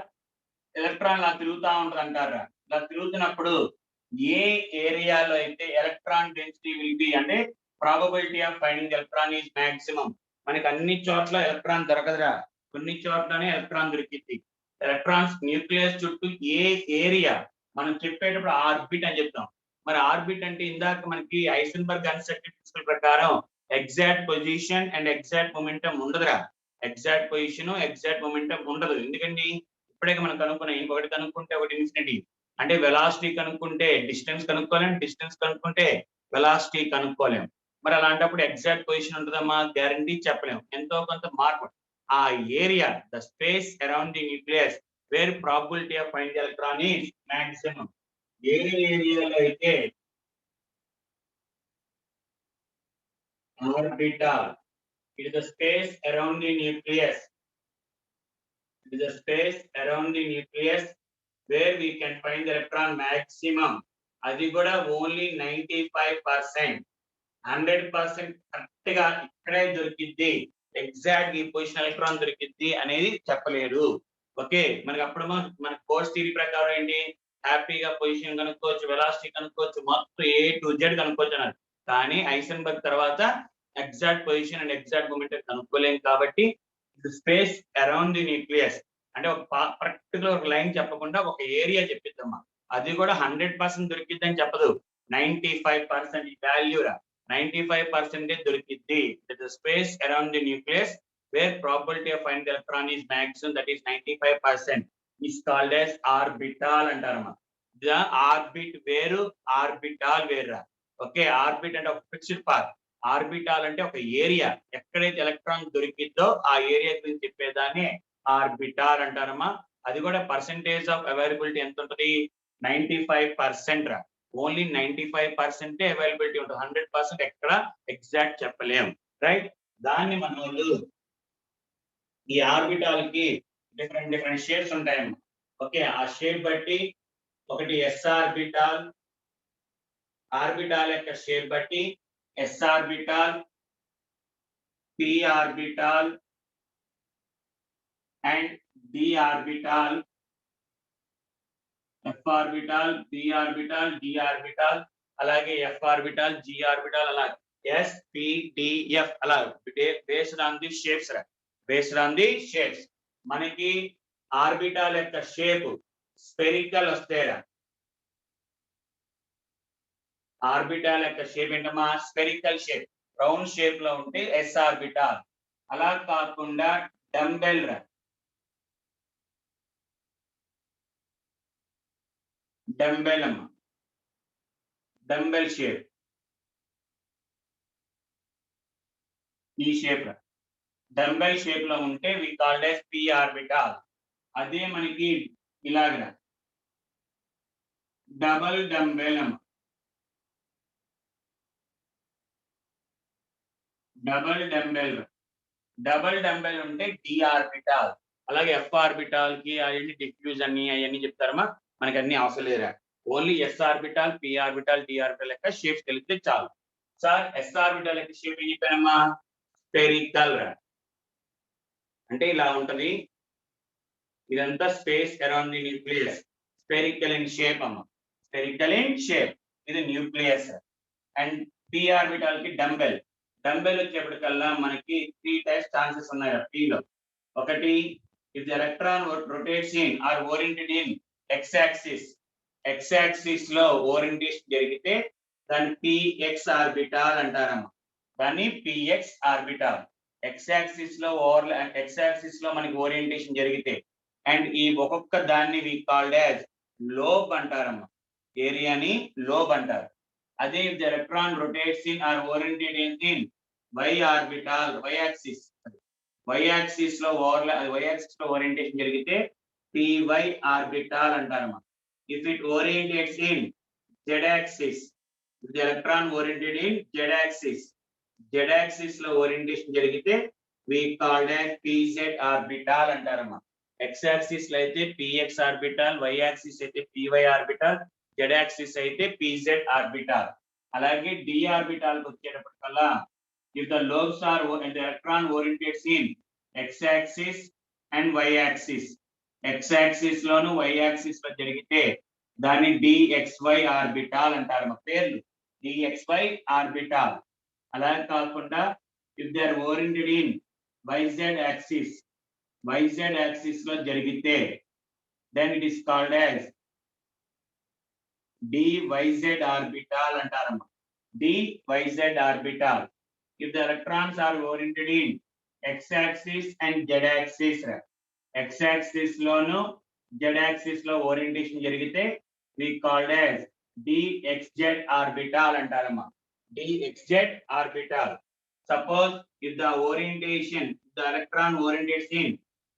ఎలక్ట్రాన్ ఇలా తిరుగుతా ఉంటది అంటారా. ఇలా తిరుగుతున్నప్పుడు ఏ ఏరియాలో అయితే ఎలక్ట్రాన్ డెన్సిటీ విల్ బి అంటే probability of finding electron is maximum. మనకి అన్ని చోట్ల ఎలక్ట్రాన్ దొరకదురా, కొన్ని చోట్లనే ఎలక్ట్రాన్ దొరికింది. ఎలక్ట్రాన్స్ న్యూక్లియస్ చుట్టూ ఏ ఏరియా మనం చెప్పేటప్పుడు ఆర్బిట్ అని చెప్తాం. మరి ఆర్బిట్ అంటే ఇందాక మనకి ఐసెన్బర్గ్ అన్సర్టెనిటీ ప్రిన్సిపల్ ప్రకారం exact position and exact momentum ఉండదురా. ఎగ్జాక్ట్ పొజిషన్ ఎగ్జాక్ట్ మొమెంటం ఉండదు. ఎందుకండి ఇప్పుడే మనం కనుక్కున్నాం, ఇంకొకటి కనుక్కుంటే ఒకటి ఇన్ఫినిటీ. అంటే వెలాసిటీ కనుక్కుంటే డిస్టెన్స్ కనుక్కోలేం, డిస్టెన్స్ కనుక్కుంటే వెలాసిటీ కనుక్కోలేం. మరి అలాంటప్పుడు ఎగ్జాక్ట్ పొజిషన్ ఉంటుందమ్మా? గ్యారంటీ చెప్పలేం, ఎంతో కొంత మార్పు. ఆ area, the space around the nucleus where probability of find the electron is maximum. ఏ ఏరియాలో అయితే orbital, it is the space around the nucleus, it is the space around the nucleus where we can find the electron maximum. అది కూడా only 95%. 100% correct గా ఇక్కడే దొరికిద్ది, exact ఈ position electron దొరికిద్ది అనేది చెప్పలేరు. ఓకే, మనకి అప్పుడు మన కోర్స్ థియరీ ప్రకారం ఏంటి, హ్యాపీగా పొజిషన్ కనుక్కోవచ్చు, వెలాసిటీ కనుక్కోవచ్చు, మొత్తం ఏ టు జెడ్ కనుక్కోవచ్చు అన్నారు. కానీ ఐసెన్బర్గ్ తర్వాత exact position and exact momentum కనుక్కోలేం కాబట్టి స్పేస్ అరౌండ్ ది న్యూక్లియస్ అంటే ఒక పర్టికులర్ లైన్ చెప్పకుండా ఒక ఏరియా చెప్పిద్దమ్మా. అది కూడా 100% దొరికిద్దని చెప్పదు, 95% వాల్యూ రా. 95% దొరికిద్ది. The space around the nucleus where probability of finding the electron is maximum, that is 95%, is called as orbital అంటారమ్మా. The orbit వేరు, ఆర్బిటాల్ వేరు. ఓకే, ఆర్బిట్ అంటే ఒక ఫిక్స్డ్ పాత్, ఆర్బిటాల్ అంటే ఒక ఏరియా, ఎక్కడైతే ఎలక్ట్రాన్ దొరికిద్దో ఆ ఏరియా గురించి చెప్పేదాన్ని ఆర్బిటాల్ అంటారమ్మా. అది కూడా పర్సెంటేజ్ ఆఫ్ అవైలబిలిటీ ఎంత ఉంటుంది? 95% రా. ఓన్లీ 95% అవైలబిలిటీ ఉంటుంది, 100% ఎక్కడ ఎగ్జాక్ట్ చెప్పలేం. రైట్, దాన్ని మన వాళ్ళు ఈ ఆర్బిటాల్ కి డిఫరెంట్ డిఫరెంట్ షేప్స్ ఉంటాయమ్మా. ఓకే, ఆ షేప్ బట్టి ఒకటి ఎస్ ఆర్బిటాల్, ఆర్బిటాల్ యొక్క షేప్ బట్టి s orbital, p orbital and d orbital, f orbital, p orbital, d orbital, అలాగే ఎఫ్ ఆర్బిటాల్, జి ఆర్బిటాల్, అలాగే ఎస్ పి డి ఎఫ్, అలా బేస్డ్ ఆన్ ది షేప్స్ రా. Based on the shapes మనకి orbital యొక్క shape spherical వస్తేరా. Orbital యొక్క shape ఏంటమ్మా? Spherical shape, round shape లో ఉంటే ఎస్ ఆర్బిటాల్. అలా కాకుండా డంబెల్ రా, డంబెల్ అమ్మా, డంబెల్ షేప్, ఈ షేప్ రా. డంబెల్ షేప్ లో ఉంటే we called as p orbital. అదే మనకి ఇలాగా డబల్ డంబెల్ అమ్మా, డబల్ డంబెల్. డబల్ డంబెల్ ఉంటే డి ఆర్బిటాల్. అలాగే ఎఫ్ ఆర్బిటాల్ కి అవన్నీ డిఫ్యూజ్ అని అవన్నీ చెప్తారమ్మా, మనకి అన్ని అవసరం లేదురా. Only s orbital, p orbital, d orbital యొక్క షేప్స్ తెలిస్తే చాలు. సార్ ఎస్ ఆర్బిటాల్ యొక్క షేప్ ఏం చెప్పానమ్మా, స్పెరికల్ రా. అంటే ఇలా ఉంటది, ఇదంతా space around the nucleus, spherical in shape అమ్మ, స్పెరికల్ ఇన్ షేప్. ఇది న్యూక్లియస్. అండ్ పి ఆర్బిటాల్ కి డంబెల్. డంబెల్ వచ్చేప్పటికల్లా మనకి 3 టైప్స్ ఛాన్సెస్ ఉన్నాయి p లో. ఒకటి, if the electron rotates in or oriented in x axis, x axis లో orientation జరిగితే దాన్ని px ఆర్బిటాల్ అంటారమ్మా. దాన్ని px ఆర్బిటాల్. x axis లో x axis లో మనకి ఓరియంటేషన్ జరిగితే, అండ్ ఈ ఒక్కొక్క దాన్ని వి కాల్డ్ యాజ్ లోబ్ అంటారమ్మా. ఏరియాని లోబ్ అంటారు. అదే if the electron rotates in or oriented in y orbital, y axis, y axis లో y axis లో ఓరియంటేషన్ జరిగితే py ఆర్బిటాల్ అంటారమ్మా. if it orientates in z axis, if the electron oriented in z axis, z axis లో orientation జరిగితే we called as pz orbital అంటారమ్మా. x axis లో అయితే px orbital, y axis అయితే py orbital, z axis అయితే pz orbital. అలాగే d orbital కి వచ్చేటప్పటికల్లా if the lobes are and the electron orientates in x axis and y axis, x axis loan y axis లో జరిగితే దాన్ని dxy orbital అంటారు. పేర్లు dxy ఆర్బిటాల్. అలాగే కాకుండా if they are oriented in yz axis, yz axis లో జరిగితే then it is called as dyz orbital అంటారమ్మా. dyz orbital. if the electrons are oriented in x axis and z axis, x axis లోను z axis లో orientation జరిగితే we called as dxz orbital అంటారమ్మా. dxz orbital. suppose if the orientation, the electron orientates in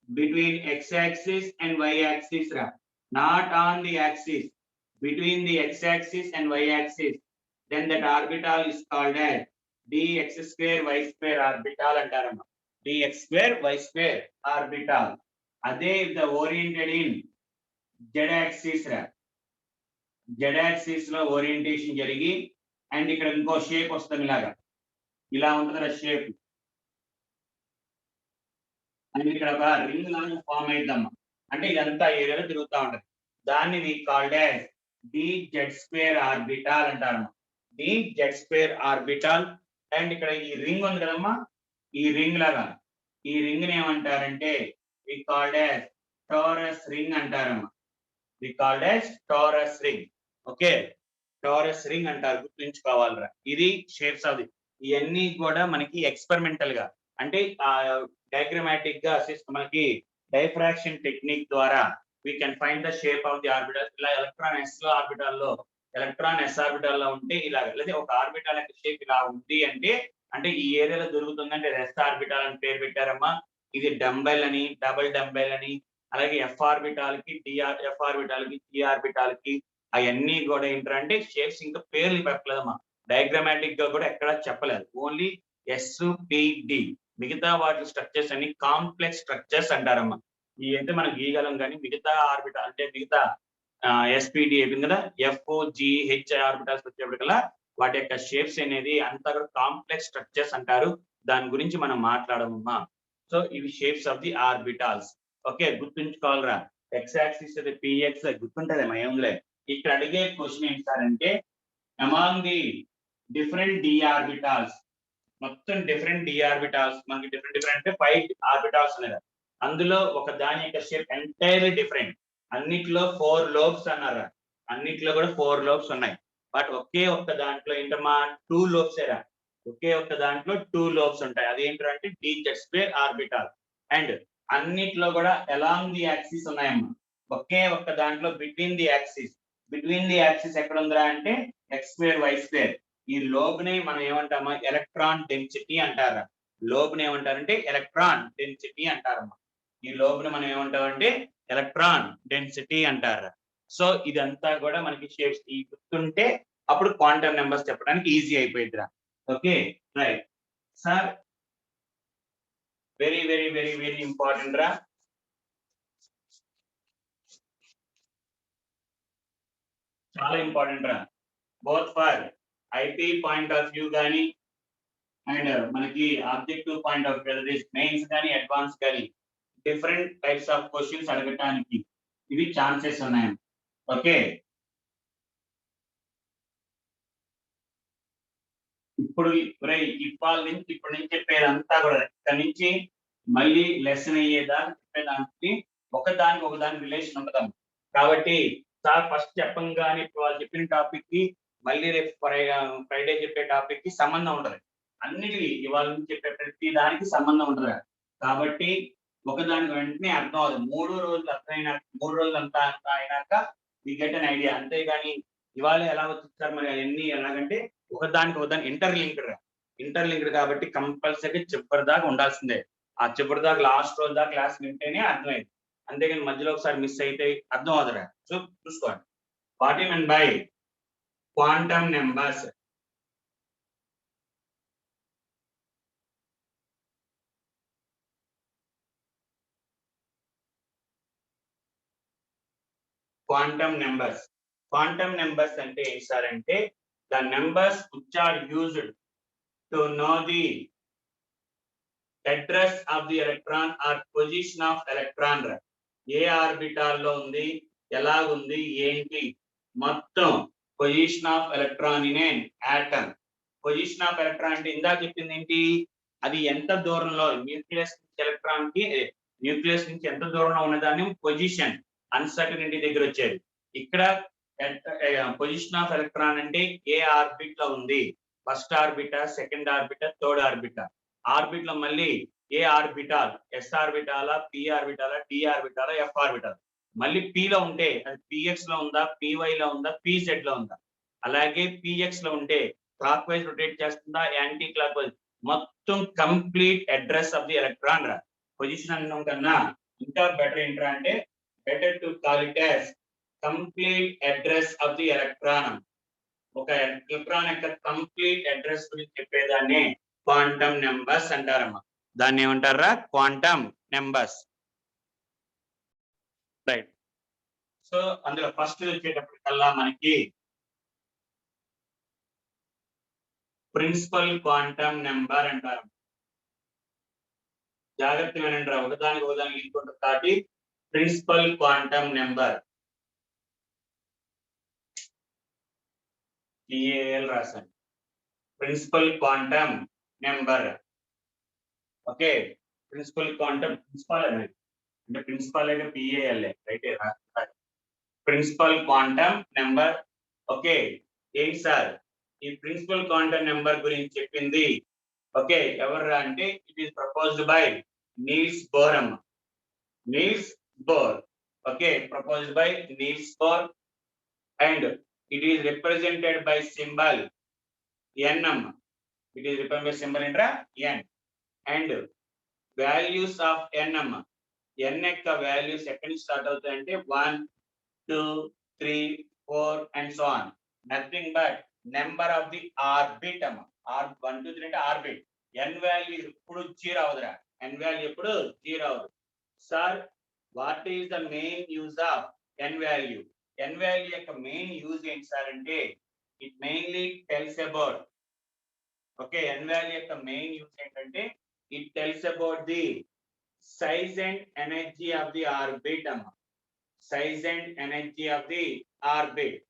between x axis and y axis, not on the axis, between the x axis and y axis, then that orbital is called as dx square y square orbital అంటారమ్మా. dx square y square orbital. అదే if the oriented in z axis, z axis లో orientation జరిగి and ఇక్కడ ఇంకో shape వస్తుంది, ఇలా ఉంటుంది shape. And ఇక్కడ ఒక రింగ్ లాగా ఫామ్ అయిద్దమ్మా. అంటే ఇదంతా ఏరియాలో తిరుగుతూ ఉంటది. దాన్ని we called as dz square orbital అంటారమ్మా. dz square orbital. అండ్ ఇక్కడ ఈ రింగ్ ఉంది కదమ్మా, ఈ రింగ్ లాగా, ఈ రింగ్ ని ఏమంటారంటే we called as torus ring అంటారమ్మా. We called as torus ring. Okay, torus ring అంటారు, గుర్తుంచుకోవాలరా. ఇది షేప్స్ ఆఫ్ ది. ఇవన్నీ కూడా మనకి ఎక్స్పెరిమెంటల్ గా, అంటే డయాగ్రమాటిక్ గా మనకి డైఫ్రాక్షన్ టెక్నిక్ ద్వారా we can find the shape of the orbital. ఇలా ఎలక్ట్రాన్ s ఆర్బిటాల్ లో, ఎలక్ట్రాన్ s ఆర్బిటాల్ లో ఉంటే ఇలా, లేదా ఒక ఆర్బిటాల్ యొక్క షేప్ ఇలా ఉంది అంటే ఈ ఏరియాలో దొరుకుతుందంటే s ఆర్బిటాల్ అని పేరు పెట్టారమ్మా. ఇది డంబెల్ అని, డబుల్ డంబెల్ అని. అలాగే ఎఫ్ ఆర్బిటాల్ కి, ఎఫ్ ఆర్బిటాల్ కి, టి ఆర్బిటాల్ కి అవన్నీ కూడా ఏంటంటే షేప్స్ ఇంకా పేర్లు పెట్టలేదమ్మా. డయాగ్రమాటిక్ గా కూడా ఎక్కడా చెప్పలేదు. Only s p d. మిగతా వాటి స్ట్రక్చర్స్ అన్ని కాంప్లెక్స్ స్ట్రక్చర్స్ అంటారమ్మా. ఈ అంటే మనం గీయగలం, కానీ మిగతా ఆర్బిటాల్ అంటే మిగతా ఎస్పిడి అయిపోయింది కదా, FOGH ఆర్బిటాల్స్ వచ్చేప్పటికల్లా వాటి యొక్క షేప్స్ అనేది అంతా కూడా కాంప్లెక్స్ స్ట్రక్చర్స్ అంటారు. దాని గురించి మనం మాట్లాడమమ్మా. సో ఇవి shapes of the orbitals. Okay, గుర్తుంచుకోవాలరా. ఎక్స్ యాక్సిస్ అయితే పిఎక్స్ గుర్తుంటదేమో, ఏంలే. ఇక్కడ అడిగే క్వశ్చన్ ఏంటి సార్ అంటే, among the different d orbitals, మొత్తం డిఫరెంట్ డి ఆర్బిటాల్స్ మనకి డిఫరెంట్ అంటే 5 ఆర్బిటాల్స్ ఉన్నాయి. అందులో ఒక దాని యొక్క షేప్ ఎంటైర్లీ డిఫరెంట్. అన్నిట్లో 4 లోబ్స్ అన్నారా, అన్నిట్లో కూడా 4 లోబ్స్ ఉన్నాయి. బట్ ఒకే ఒక్క దాంట్లో ఏంటమ్మా 2 లోబ్స్ ఏరా. ఒకే ఒక్క దాంట్లో 2 లోబ్స్ ఉంటాయి. అదేంటంటే dz స్క్వేర్ ఆర్బిటాల్. అండ్ అన్నిట్లో కూడా అలాంగ్ ది యాక్సిస్ ఉన్నాయమ్మా. ఒకే ఒక్క దాంట్లో between the axis, between the axis ఎక్కడ ఉందిరా అంటే x స్క్వేర్ y స్క్వేర్. ఈ లోబ్ ని మనం ఏమంటామా, ఎలక్ట్రాన్ డెన్సిటీ అంటారా. లోబ్ ని ఏమంటారంటే ఎలక్ట్రాన్ డెన్సిటీ అంటారమ్మా. ఈ లోబ్ ని మనం ఏమంటామంటే ఎలక్ట్రాన్ డెన్సిటీ అంటారు. సో ఇదంతా కూడా మనకి షేప్స్ ఈ గుర్తుంటే అప్పుడు క్వాంటమ్ నెంబర్స్ చెప్పడానికి ఈజీ అయిపోయిందిరా. Okay right sir, very very very very important రా. చాలా ఇంపార్టెంట్ రా, both for IP point of view కానీ అండ్ మనకి objective point of view, mains కానీ అడ్వాన్స్ కానీ డిఫరెంట్ టైప్స్ ఆఫ్ క్వశ్చన్స్ అడగటానికి ఇవి ఛాన్సెస్ ఉన్నాయి. ఓకే, ఇప్పుడు ఇప్పటి నుంచి చెప్పేదంతా కూడా ఇక్కడ నుంచి మళ్ళీ లెసన్ అయ్యేదా చెప్పేదానికి ఒకదానికి రిలేషన్ ఉండదు. కాబట్టి సార్ ఫస్ట్ చెప్పంగానే ఇప్పుడు వాళ్ళు చెప్పిన టాపిక్ కి మళ్ళీ రేపు ఫ్రైడే చెప్పే టాపిక్ కి సంబంధం ఉండదు. అన్నిటికీ ఇవాళ నుంచి చెప్పే ప్రతి దానికి సంబంధం ఉండదు. కాబట్టి ఒకదానికి వెంటనే అర్థం అవుతుంది. 3 రోజులు అంతా అయినాక వి గెట్ అన్ ఐడియా. అంతేగాని ఇవాళ ఎలా వచ్చింది సార్ మరి అవన్నీ ఎలాగంటే ఒకదానికి ఇంటర్లింక్డ్ కాబట్టి కంపల్సరీ చివరి దాకా ఉండాల్సిందే. ఆ చివరి దాకా లాస్ట్ రోజు దాకా క్లాస్ వింటేనే అర్థమైంది. అంతేగాని మధ్యలో ఒకసారి మిస్ అయితే అర్థం అవుతుందా? సో చూసుకోండి. What you mean by quantum numbers? Quantum numbers అంటే ఏంటి సార్ అంటే the numbers which are used to know the address of the electron or position of electron. ఏ ఆర్బిటాల్ లో ఉంది, ఎలాగుంది, ఏంటి మొత్తం position of electron in an atom. Position of electron అంటే ఇందాక చెప్పింది ఏంటి, అది ఎంత దూరంలో న్యూక్లియస్ నుంచి ఎంత దూరంలో ఉన్నదాన్ని పొజిషన్ అన్సర్టనిటీ దగ్గర వచ్చేది. ఇక్కడ పొజిషన్ ఆఫ్ ఎలక్ట్రాన్ అంటే ఏ ఆర్బిట్ లో ఉంది, ఫస్ట్ ఆర్బిటా, సెకండ్ ఆర్బిటా, థర్డ్ ఆర్బిటా. ఆర్బిట్ లో మళ్ళీ ఏ ఆర్బిటాల్, ఎస్ ఆర్బిటాలా, పి ఆర్బిటాలా, డి ఆర్బిటాలా, ఎఫ్ ఆర్బిటాల్. మళ్ళీ పి లో ఉంటే అది పిఎక్స్ లో ఉందా, పివై లో ఉందా, పిజెడ్ లో ఉందా. అలాగే పిఎక్స్ లో ఉంటే క్లాక్ వైజ్ రొటేట్ చేస్తుందా, యాంటీ క్లాక్ వైజ్. మొత్తం complete address of the electron రా. పొజిషన్ అన్నం కన్నా ఇంకా బెటర్ ఏంట్రా అంటే better to call it as complete address of the electron. ఒక ఎలక్ట్రాన్ యొక్క కంప్లీట్ అడ్రస్ గురించి చెప్పేదాన్ని క్వాంటమ్ నెంబర్స్ అంటారమ్మా. దాన్ని ఏమంటారా? Quantum numbers. రైట్. సో అందులో ఫస్ట్ వచ్చేటప్పటికల్లా మనకి ప్రిన్సిపల్ క్వాంటమ్ నెంబర్ అంటారు. జాగ్రత్త వినండి రా, ఒకదానికి ఇంకొకటి కాబట్టి ప్రిన్సిపల్ క్వాంటమ్ నెంబర్ పిఏఎల్ రాశాను. Principal quantum number. Okay, principal quantum అంటే ప్రిన్సిపల్ అయితే PAL right. Principal quantum number. Okay, ఏంటి సార్ ఈ ప్రిన్సిపల్ క్వాంటమ్ నెంబర్ గురించి చెప్పింది? ఓకే, ఎవరు అంటే it is proposed by Niels Bohr అమ్మ. Niels Bohr. Okay, proposed by Niels Bohr and it is represented by symbol n అమ్మ. It is represented by symbol ఏంట్రా? n. and values of n అమ్మ. n యొక్క values ఎక్కడి నుంచి start అవుతాయంటే 1, 2, 3, 4 and so on. Nothing but number of the orbit అమ్మ. 1, 2, 3 అంటే orbit. n value ఎప్పుడు 0 అవదురా. n value ఎప్పుడు 0 అవదు. Sir what is the main use of n value? n value యొక్క మెయిన్ యూజ్ ఏంటి సార్ అంటే it mainly tells about. Okay, n value యొక్క main use ఏంటంటే it tells about the size and energy of the orbit అమ్మ. Size and energy of the orbit.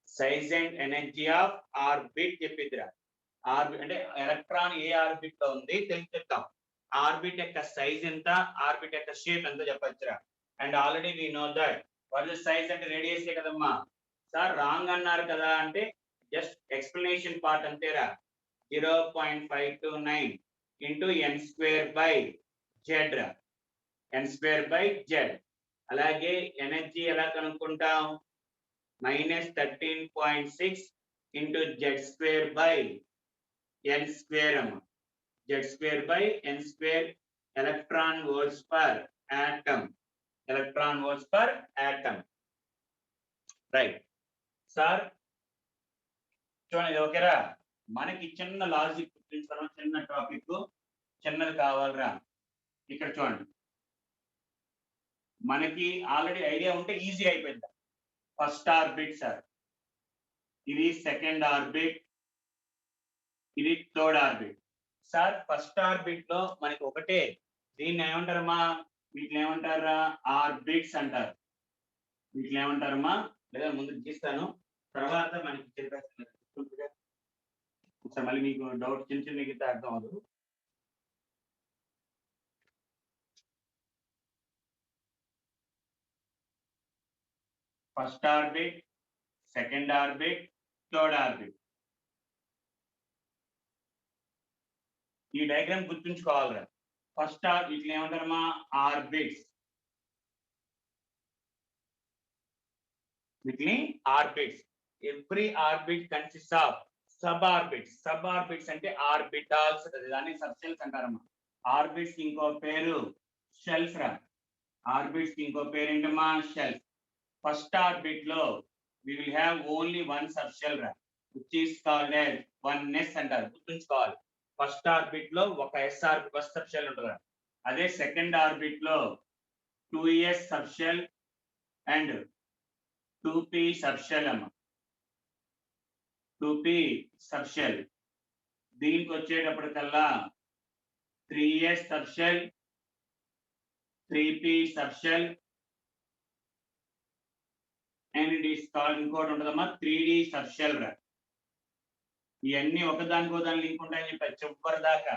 Size and energy of orbit చెప్పిద్దిరా. Orbit అంటే electron ఏ orbit లో ఉంది తెలుసుకుంటాం. Orbit యొక్క సైజ్ ఎంత, ఆర్బిట్ యొక్క షేప్ ఎంత చెప్పొచ్చురా. And already we know that what is size అంటే రేడియస్ కదమ్మా. సార్ రాంగ్ అన్నారు కదా అంటే జస్ట్ ఎక్స్ప్లెనేషన్ పార్ట్ అంతేరా. 0.529 into n square by z రా. n square by z. అలాగే ఎనర్జీ ఎలా కనుక్కుంటాం? -13.6 into z square by n square అమ్మ. z square by n square electron volts per atom. electron volts per atom. Right sir చూడండి, ఓకేరా. మనకి చిన్న logic గుర్తించడం, చిన్న టాపిక్ చిన్నది కావాలరా. ఇక్కడ చూడండి, మనకి ఆల్రెడీ ఐడియా ఉంటే ఈజీ అయిపోయింది. ఫస్ట్ ఆర్బిట్ సార్, ఇది సెకండ్ ఆర్బిట్, ఇది third orbit. Sir first orbit లో మనకి ఒకటే, దీన్ని ఏమంటారమ్మా, వీటిని ఏమంటారా ఆర్బిట్స్ అంటారు. వీటిని ఏమంటారమ్మా, లేదా ముందు గీస్తాను తర్వాత మనకి చెప్పేస్తాను. ఒకసారి మళ్ళీ మీకు డౌట్ చిన్న చిన్న గీత అర్థం అవ్వదు. First orbit, second orbit, third orbit. ఈ డయాగ్రామ్ గుర్తుంచుకోవాలి. ఫస్ట్ వీటిని ఏమంటారమ్మా ఆర్బిట్స్, వీటిని orbits. Every orbit consist of sub orbits. Sub orbits అంటే ఆర్బిటాల్స్, దాన్ని సబ్ షెల్స్ అంటారమ్మా. ఆర్బిట్స్ ఇంకో పేరు షెల్స్ రా. ఆర్బిట్స్ ఇంకో పేరు ఏంటమ్మా షెల్స్. ఫస్ట్ ఆర్బిట్ లో we will have only one subshell రా, which is called as 1s అంటారు. గుర్తుంచుకోవాలి. ఫస్ట్ ఆర్బిట్ లో ఒక s ఆర్బిట్ ఫస్ట్ సబ్షెల్ ఉంటుంది. అదే సెకండ్ ఆర్బిట్ లో 2s subshell and 2p subshell అమ్మ, 2p సబ్షెల్. దీనికి వచ్చేటప్పటికల్లా 3s subshell, 3p subshell and it is called ఇంకోటి ఉంటుందమ్మా 3d సబ్షెల్ రా. ఇవన్నీ ఒకదానికో దాని లింక్ ఉంటాయని చెప్పారు. చివరి దాకా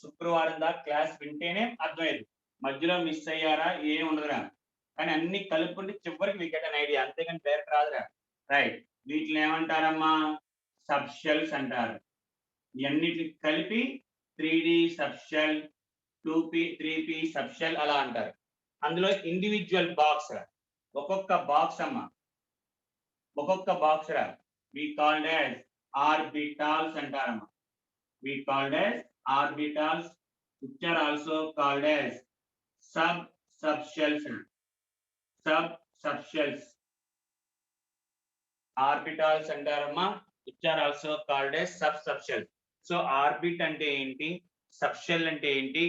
శుక్రవారం దాకా క్లాస్ వింటేనే అర్థమయ్యేది. మధ్యలో మిస్ అయ్యారా ఏం ఉండదురా, కానీ అన్ని కలుపుకుంటే చివరికి మీకు గెట్ అన్ ఐడియా, అంతేగాని డైరెక్ట్ రాదురా. రైట్, వీటిని ఏమంటారమ్మా సబ్షెల్స్ అంటారు. ఇవన్నిటిని కలిపి 3d subshell, 2p 3p subshell అలా అంటారు. అందులో ఇండివిజువల్ బాక్స్ రా, ఒక్కొక్క బాక్స్ అమ్మా, ఒక్కొక్క బాక్స్ రా we called as ఆర్బిటాల్స్ అంటారమ్మా. we called as orbitals, which are also called as subshells. subshells orbitals అంటారమ్మా, which are also called as subshells. So orbit అంటే ఏంటి, సబ్షెల్ అంటే ఏంటి,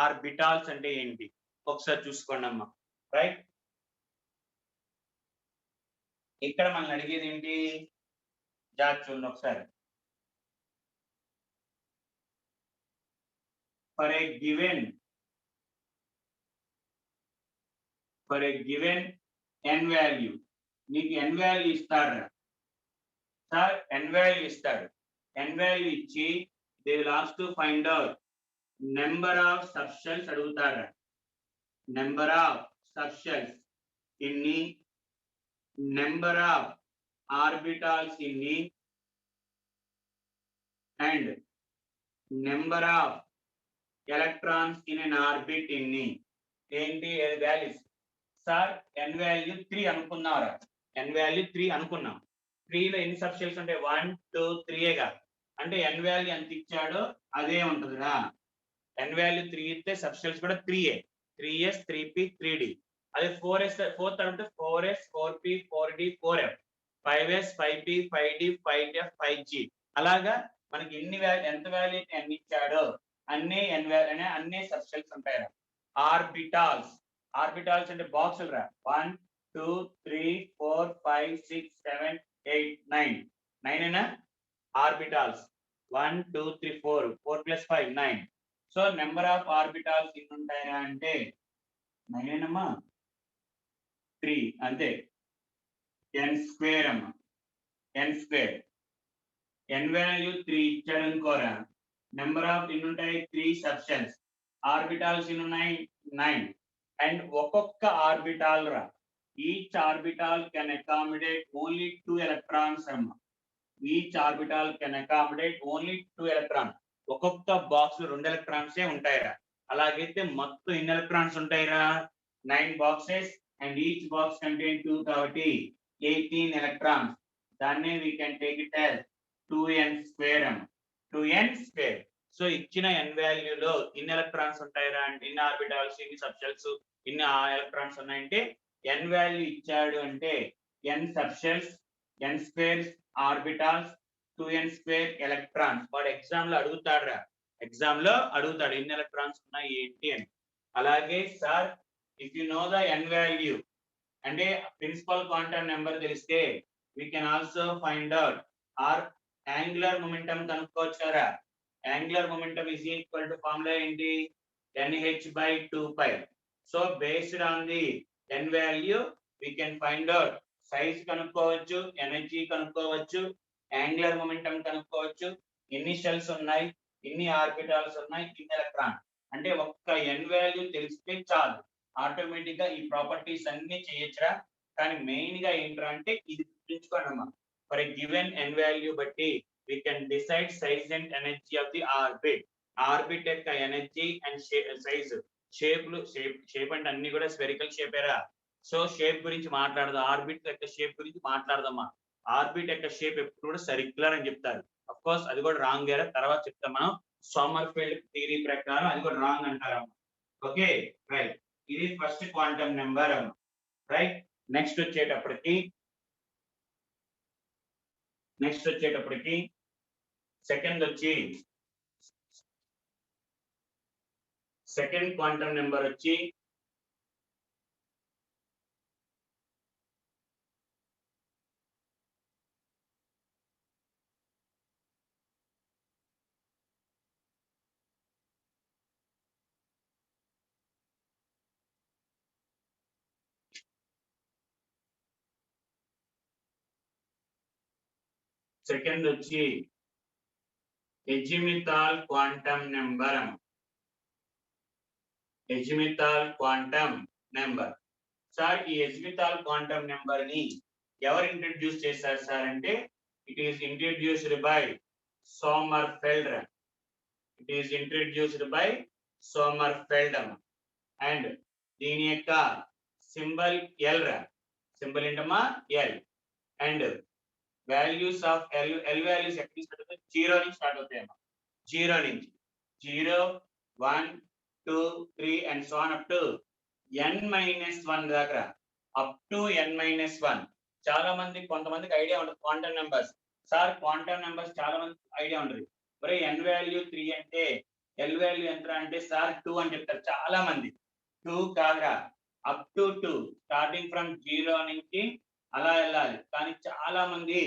ఆర్బిటాల్స్ అంటే ఏంటి ఒకసారి చూసుకోండి అమ్మా. రైట్, ఇక్కడ మనం అడిగేది ఏంటి జాగ్రత్త చూడండి ఒకసారి. For a given n value, మీకు n వాల్యూ ఇస్తాడు సార్, n వాల్యూ ఇస్తాడు. n వాల్యూ ఇచ్చి they will ask to find out number of subshells అడుగుతాడు. నెంబర్ ఆఫ్ సబ్షెల్స్ ఇన్ని, నెంబర్ ఆఫ్ ఆర్బిటాల్స్ ఇన్ని and number of electrons in an orbit ఇన్ని. ఏంటి values sir, n value 3 అనుకున్నారా, n value 3 అనుకున్నాం. 3 లో ఎన్ని సబ్షెల్స్ ఉంటాయి 1 2 3గా, అంటే n వాల్యూ ఎంత ఇచ్చాడో అదే ఉంటుందిరా. n వాల్యూ 3 ఇస్తే సబ్షెల్స్ కూడా 3a, 3s 3p 3d. అదే 4s ఫోర్త్ అంటే 4s 4p 4d 4f, 5s 5p 5d 5f 5g. అలాగా మనకి ఎన్ని వాల్యూ ఎంత వాల్యూ ఎన్ని ఇచ్చాడో అన్ని n వాల్యూ అన్ని సబ్షెల్స్ ఉంటాయి. ఆర్బిటాల్స్, ఆర్బిటాల్స్ అంటే బాక్సులు రా. 1 2 3 4 5 6 7 8 9 9 orbitals. 1 2 3 4 4 + 5 9. So number of orbitals ఎన్ని ఉంటాయా అంటే 9 అమ్మా, 3 అంతే. n స్క్వేర్ అమ్మా, n స్క్వేర్. n వాల్యూ 3 ఇచ్చాడు అనుకోరా, నెంబర్ ఆఫ్ ఎన్ని ఉంటాయి 3 సబ్షెల్స్. ఆర్బిటాల్స్ ఎన్ని ఉన్నాయి 9. అండ్ ఒక్కొక్క ఆర్బిటాల్ రా, each orbital can accommodate only 2 electrons అమ్మా. Each orbital can accommodate only 2 electrons. ఒక్కొక్క బాక్స్ 2 ఎలక్ట్రాన్సే ఉంటాయిరా. అలాగైతే మొత్తం ఎన్ని ఎలక్ట్రాన్స్ ఉంటాయిరా 9 boxes and each box contain 2 కాబట్టి 18 ఎలక్ట్రాన్స్. దాన్నే we can take it as 2n square అమ్మా, 2n స్క్వేర్. సో ఇచ్చిన n వాల్యూలో ఎన్ని ఎలక్ట్రాన్స్ ఉంటాయిరా అంటే, ఇన్ని ఆర్బిటాల్స్ ఇన్ని సబ్షెల్స్ ఇన్ని ఎలక్ట్రాన్స్ ఉన్నాయంటే, n వాల్యూ ఇచ్చాడు అంటే n subshells, n squares orbitals, 2n square electrons. వాడు ఎగ్జామ్ లో అడుగుతాడురా, ఎగ్జామ్ లో అడుగుతాడు ఎన్ని ఎలక్ట్రాన్స్ ఉన్నాయి ఏంటి అని. అలాగే sir if you know the n value అంటే ప్రిన్సిపల్ క్వాంటం నెంబర్ తెలిస్తే we can also find out our angular momentum కనుక్కోవచ్చు కదా. angular momentum is equal to formula ఏంటి, nh by 2 pi. So based on the n value we can find out size కనుక్కోవచ్చు, energy కనుక్కోవచ్చు, angular momentum కనుక్కోవచ్చు, ఎన్ని shells ఉన్నాయి, ఎన్ని orbitals ఉన్నాయి, ఎన్ని ఎలక్ట్రాన్. అంటే ఒక్క n వాల్యూ తెలిస్తే చాలు, ఆటోమేటిక్ గా ఈ ప్రాపర్టీస్ అన్ని చేయొచ్చురా. కానీ మెయిన్ గా ఏంట్రా అంటే ఇది గుర్తుంచుకోండి అమ్మా. For a given n value బట్టి we can decide size and energy of the orbit. Orbit యొక్క ఎనర్జీ అండ్ సైజ్, షేప్ అంటే అన్ని కూడా స్పెరికల్ షేపేరా. సో షేప్ గురించి మాట్లాడదాం, ఆర్బిట్ యొక్క షేప్ గురించి మాట్లాడదామా. ఆర్బిట్ యొక్క షేప్ ఎప్పుడు కూడా సర్క్యులర్ అని చెప్తారు. అఫ్ కోర్స్ అది కూడా రాంగ్ ఏరా, తర్వాత చెప్తాం మనం. సోమర్ఫెల్డ్ థియరీ ప్రకారం అది కూడా రాంగ్ అంటారమ్మా. ఓకే రైట్, ఇది ఫస్ట్ క్వాంటం నెంబర్ అమ్మా. రైట్, నెక్స్ట్ వచ్చేటప్పటికి సెకండ్ క్వాంటం నెంబర్ వచ్చి azimuthal quantum number. Azimuthal quantum number. Sir ఈ ఎజిమితాల్ క్వాంటం నెంబర్ ని ఎవరు ఇంట్రడ్యూస్ చేశారు సార్ అంటే, it is introduced by Sommerfeld. And దీని యొక్క సింబల్ ఎల్. సింబల్ ఏంటమ్మా, L. And values of L values ఎక్కడి నుంచి స్టార్ట్ అవుతాయి, 0 నుంచి స్టార్ట్ అవుతాయమ్మా. 0 నుంచి 0, 1, 2, 3 and so on up to n-1 దాకా, అప్ టు n-1. చాలా మంది, కొంతమందికి ఐడియా ఉంటుంది quantum numbers. Sir quantum numbers చాలా మంది ఐడియా ఉంటుంది. మరి n వాల్యూ 3 అంటే l వాల్యూ ఎంత అంటే సార్ 2 అని చెప్తారు చాలా మంది. 2 కాదురా, అప్ టు 2, స్టార్టింగ్ ఫ్రమ్ 0 నుంచి అలా వెళ్ళాలి. కానీ చాలా మంది,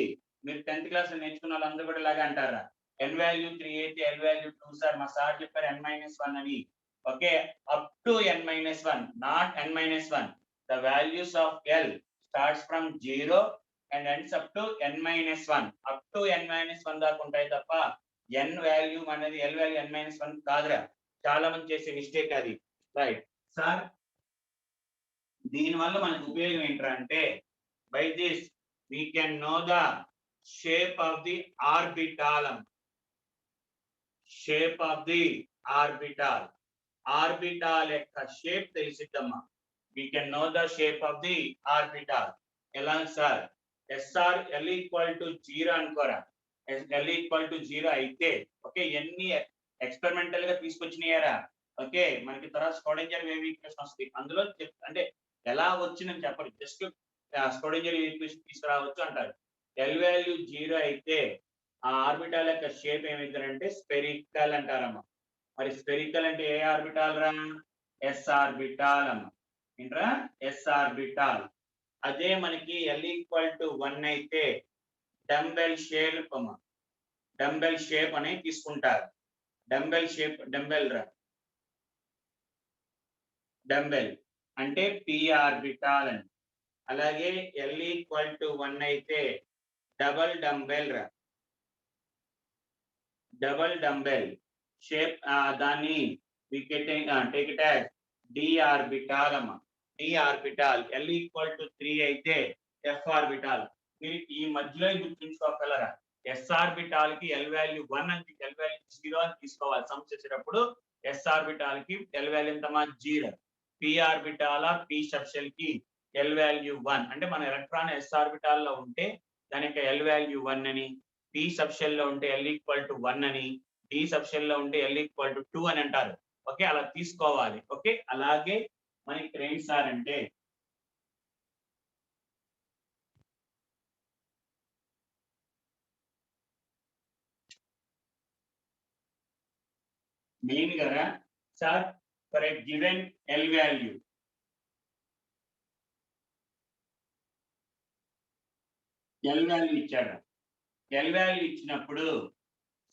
మీరు 10th క్లాస్ నేర్చుకున్న వాళ్ళందరూ కూడా ఇలాగే అంటారా, n వాల్యూ 3 అయితే l వాల్యూ 2 సార్, మా సార్ చెప్పారు n-1 అని. Okay, up to n-1, not n-1. The values of L starts from 0 and ends up to n-1. Up to n-1 దాకా ఉంటాయి తప్ప n వాల్యూ అనేది l వాల్యూ n-1 కాదురా. చాలా మంది చేసే మిస్టేక్ అది. రైట్ సార్, దీని వల్ల మనకు ఉపయోగం ఏంట్రా అంటే, by this we can know the shape of the orbital. Shape of the orbital. Orbital యొక్క షేప్ తెలిసిద్దమ్మా. we can know the shape of the orbital. ఎలా సార్, ఎస్ఆర్ ఎల్ ఈక్వల్ టు 0 అనుకోరా. ఎల్ ఈక్వల్ టు 0 అయితే okay, ఎన్ని experimental గా తీసుకొచ్చినాయారా. Okay, మనకి తర్వాత స్క్రోడింజర్ వేవ్ ఈక్వేషన్ వస్తుంది. అందులో అంటే ఎలా వచ్చిందని చెప్పరు, జస్ట్ స్క్రోడింజర్ వేవ్ ఈక్వేషన్ తీసుకురావచ్చు అంటారు. ఎల్ వాల్యూ 0 అయితే ఆ ఆర్బిటాల్ యొక్క షేప్ ఏమైందంటే స్పెరికల్ అంటారమ్మా. మరి స్పెరికల్ అంటే ఏ ఆర్బిటాల్ రా, ఎస్ ఆర్బిటాల్ అమ్మ. ఏంట్రా, ఎస్ ఆర్బిటాల్. అదే మనకి ఎల్ ఈక్వల్ టు 1 అయితే డంబెల్ షేప్ అమ్మ. డంబెల్ షేప్ అనేది తీసుకుంటారు. డంబెల్ షేప్, డంబెల్ రా, డంబెల్ అంటే పి ఆర్బిటాల్ అని. అలాగే ఎల్ ఈక్వల్ టు 1 అయితే డబల్ డంబెల్ రా, డబల్ డంబెల్ షేప్. దాన్ని take it as D orbital అమ్మ. D orbital. L equal to 3 అయితే ఎఫ్ ఆర్బిటాల్. మీరు ఈ మధ్యలో గుర్తుంచుకోగలరా, ఎస్ ఆర్బిటాల్ కి ఎల్ వాల్యూ 1 అని, ఎల్ వాల్యూ 0 అని తీసుకోవాలి. సమ్ చేసేటప్పుడు ఎస్ ఆర్బిటాల్ కి ఎల్ వాల్యూ ఎంతమా 0. పి ఆర్బిటాల్ పి సబ్షెల్ కి ఎల్ వాల్యూ 1. అంటే మన ఎలక్ట్రాన్ ఎస్ ఆర్బిటాల్ లో ఉంటే దానికి ఎల్ వాల్యూ 1 అని, పి సబ్షెల్ లో ఉంటే ఎల్ ఈక్వల్ టు 1 అని, డి సబ్షెల్ లో ఉంటే ఎల్ ఈక్వల్ టు 2 అని అంటారు. ఓకే, అలా తీసుకోవాలి. ఓకే, అలాగే మనకి ఏంటి సార్ అంటే, మెయిన్ కదా sir, for a given L value, L value ఇచ్చాడు. ఎల్ వాల్యూ ఇచ్చినప్పుడు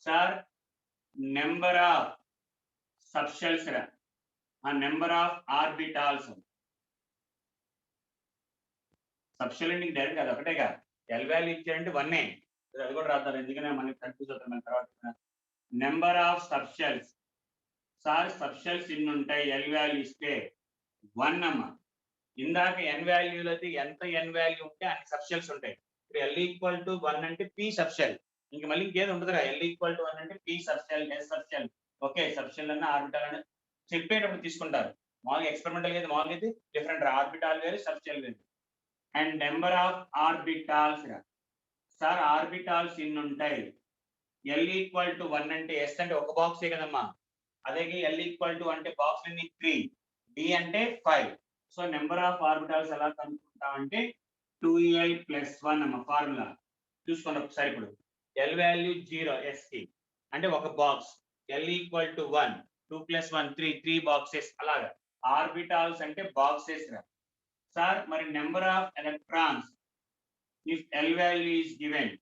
సార్ నెంబర్ ఆఫ్ సబ్షెల్స్ రా, ఆ నెంబర్ ఆఫ్ ఆర్బిటాల్స్. సబ్షెల్ అంటే డైరెక్ట్ అది ఒకటేగా, ఎల్ వాల్యూ ఇచ్చారంటే వన్నే, అది కూడా రాస్తారు, ఎందుకంటే మనకి కన్ఫ్యూజ్ అవుతాం మన తర్వాత. Number of subshells sir, subshells ఇన్ని ఉంటాయి ఎల్ వాల్యూ ఇస్తే 1 అమ్మ. ఇందాక ఎన్ వాల్యూలో అయితే ఎంత ఎన్ వాల్యూ ఉంటే అన్ని సబ్షెల్స్ ఉంటాయి. ఇప్పుడు ఎల్ ఈక్వల్ టు 1 అంటే పి సబ్షెల్, ఇంక మళ్ళీ ఇంకేది ఉండదురా. ఎల్ ఈక్వల్ టు 1 అంటే p subshell, s subshell. Okay, subshell అన్న ఆర్బిటాల్ అని చెప్పేటప్పుడు తీసుకుంటారు. మామూలుగా ఎక్స్పెరిమెంటల్ అయితే మామూలుగా అయితే డిఫరెంట్, ఆర్బిటాల్ వేరు సబ్షెల్ వేరు. అండ్ నెంబర్ ఆఫ్ ఆర్బిటాల్స్ రా సార్, ఆర్బిటాల్స్ ఇన్ని ఉంటాయి. ఎల్ ఈక్వల్ టు 1 అంటే ఎస్ అంటే ఒక బాక్సే కదమ్మా, అదే ఎల్ ఈక్వల్ టు అంటే బాక్స్ అన్ని 3, డి అంటే 5. సో నెంబర్ ఆఫ్ ఆర్బిటాల్స్ ఎలా కనుక్కుంటామంటే 2l + 1 అమ్మ ఫార్ములా. చూసుకోండి ఒకసారి. ఇప్పుడు ఎల్ వాల్యూ 0 ఎస్ కి అంటే ఒక box, L equal to 1, 2 + 1 3 boxes, అలాగా ఆర్బిటాల్స్ అంటే బాక్సెస్ రా సార్. మరి number of electrons if L value is given,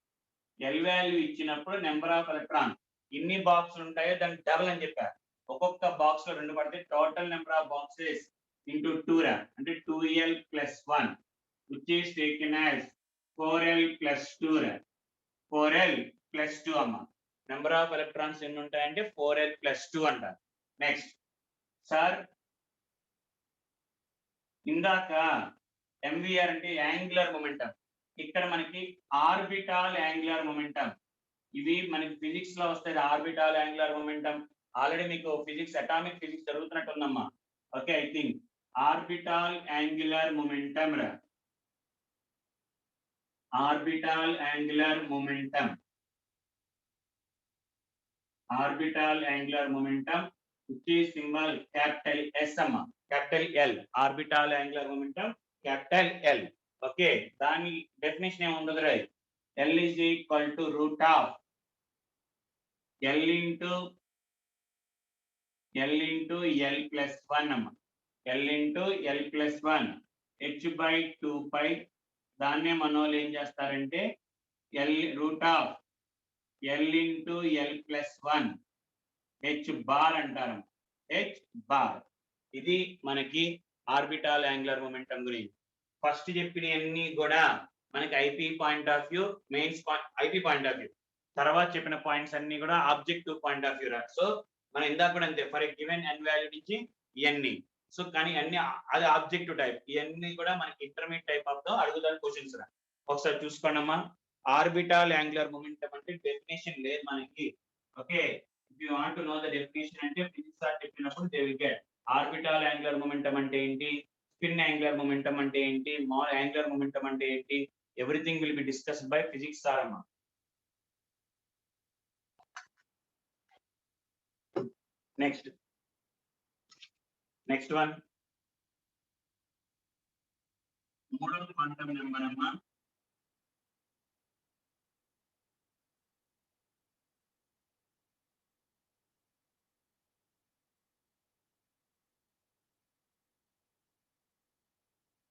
L value ఇచ్చినప్పుడు నెంబర్ ఆఫ్ ఎలక్ట్రాన్ ఎన్ని బాక్సులు ఉంటాయో దానికి డబుల్ అని చెప్పారు. ఒక్కొక్క బాక్స్ లో 2 పడితే total number of boxes into 2 రా అంటే 2l + 1 which is taken as 4l + 2 రా, 4l + 2 అమ్మ. నెంబర్ ఆఫ్ ఎలక్ట్రాన్స్ ఎన్ని ఉంటాయంటే 4l + 2 అంటారు. నెక్స్ట్ సార్, ఇందాక ఎంవిఆర్ అంటే యాంగులర్ మొమెంటం, ఇక్కడ మనకి ఆర్బిటాల్ యాంగులర్ మొమెంటం. ఇవి మనకి ఫిజిక్స్ లో వస్తాయి, ఆర్బిటాల్ యాంగులర్ మొమెంటం. ఆల్రెడీ మీకు ఫిజిక్స్, అటామిక్ ఫిజిక్స్ జరుగుతున్నట్టు ఉందమ్మా. Okay, I think orbital angular momentum రా, orbital angular momentum, orbital angular momentum which is symbol capital S అమ్మ, capital L, orbital angular momentum capital L. Okay, దాని definition ఏముండదు రా, L is equal to root of L into L + 1 అమ్మ, L into L + 1 h/2π. దాన్నే మన వాళ్ళు ఏం చేస్తారంటే L root of L into L + 1 h bar అంటారు, h బార్. ఇది మనకి ఆర్బిటాల్ యాంగులర్ మొమెంటం గురించి. ఫస్ట్ చెప్పినవన్నీ కూడా మనకి IP point of view, mains IP point of view. తర్వాత చెప్పిన పాయింట్స్ అన్ని కూడా ఆబ్జెక్టివ్ పాయింట్ ఆఫ్ వ్యూ రా. సో మనం ఇందాక కూడా అంతే, ఫర్ గివెన్ ఎన్ వాల్యూ నుంచి ఇవన్నీ. సో కానీ అన్ని అది ఆబ్జెక్టివ్ టైప్, ఇవన్నీ కూడా మనకి ఇంటర్మీడియట్ టైప్ ఆఫ్ తో అడుగుతారు క్వశ్చన్స్ రా. ఒకసారి చూసుకోండి అమ్మా. ఆర్బిటాల్ యాంగులర్ మొమెంటం అంటే డెఫినేషన్ లేదు మనకి. Okay, if you want to know the definition అంటే ఫిజిక్స్ సార్ చెప్పినప్పుడు they will get. Orbital angular momentum అంటే ఏంటి, స్పిన్ యాంగులర్ మొమెంటం అంటే ఏంటి, మాల్ యాంగులర్ మొమెంటం అంటే ఏంటి, everything will be discussed by physics sir అమ్మా. నెక్స్ట్ వన్, మూడవ క్వాంటం నెంబర్ అమ్మా.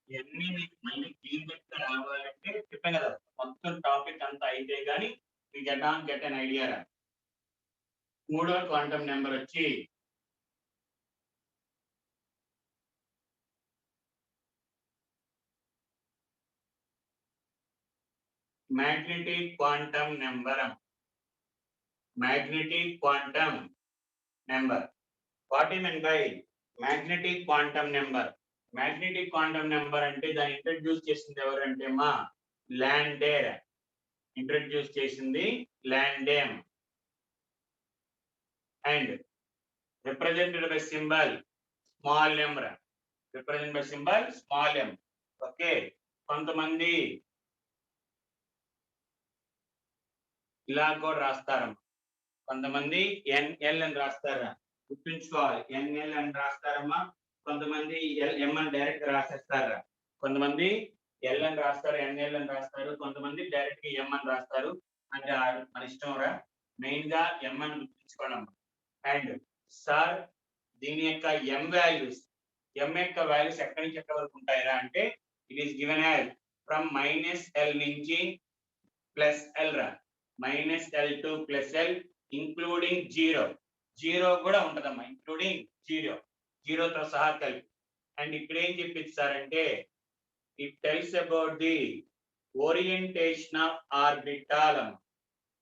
ఇవన్నీ మీకు మళ్ళీ క్లీన్ గా రావాలంటే చెప్పాను కదా, మొత్తం టాపిక్ అంతా అయితే కానీ మీ గెట్ అన్ ఐడియా రా. మూడవ క్వాంటం నెంబర్ వచ్చి magnetic quantum number. Magnetic quantum number, what you mean by magnetic quantum number? Magnetic quantum number అంటే దాన్ని ఇంట్రడ్యూస్ చేసింది ఎవరంటే మా ల్యాండే. ఇంట్రడ్యూస్ చేసింది Lande and represented by symbol small m రా, represent by symbol small m. Okay, కొంతమంది ఇలా కూడా రాస్తారు, కొంతమంది ఎన్ఎల్ అని రాస్తారా, గుర్తుంచుకోవాలి, ఎన్ఎల్ అని రాస్తారమ్మా. కొంతమంది ఎం అని డైరెక్ట్ రాసేస్తారా, కొంతమంది ఎల్ అని రాస్తారు, ఎన్ఎల్ అని రాస్తారు, కొంతమంది డైరెక్ట్ ఎం అని రాస్తారు. అంటే మన ఇష్టం రా, మెయిన్ గా ఎం అని గుర్తుంచుకోవడం. అండ్ సార్, దీని యొక్క ఎం వాల్యూస్, ఎం యొక్క వాల్యూస్ ఎక్కడి నుంచి ఎక్కడి వరకు ఉంటాయిరా అంటే it is given as from -L నుంచి ప్లస్ ఎల్ రా, -L2 plus L including zero. Zero కూడా ఉంటదమ్మా, ఇంక్లూడింగ్ జీరోతో సహా కలిపి. అండ్ ఇక్కడ ఏం చెప్పిస్తారంటే it tells about the orientation of orbital.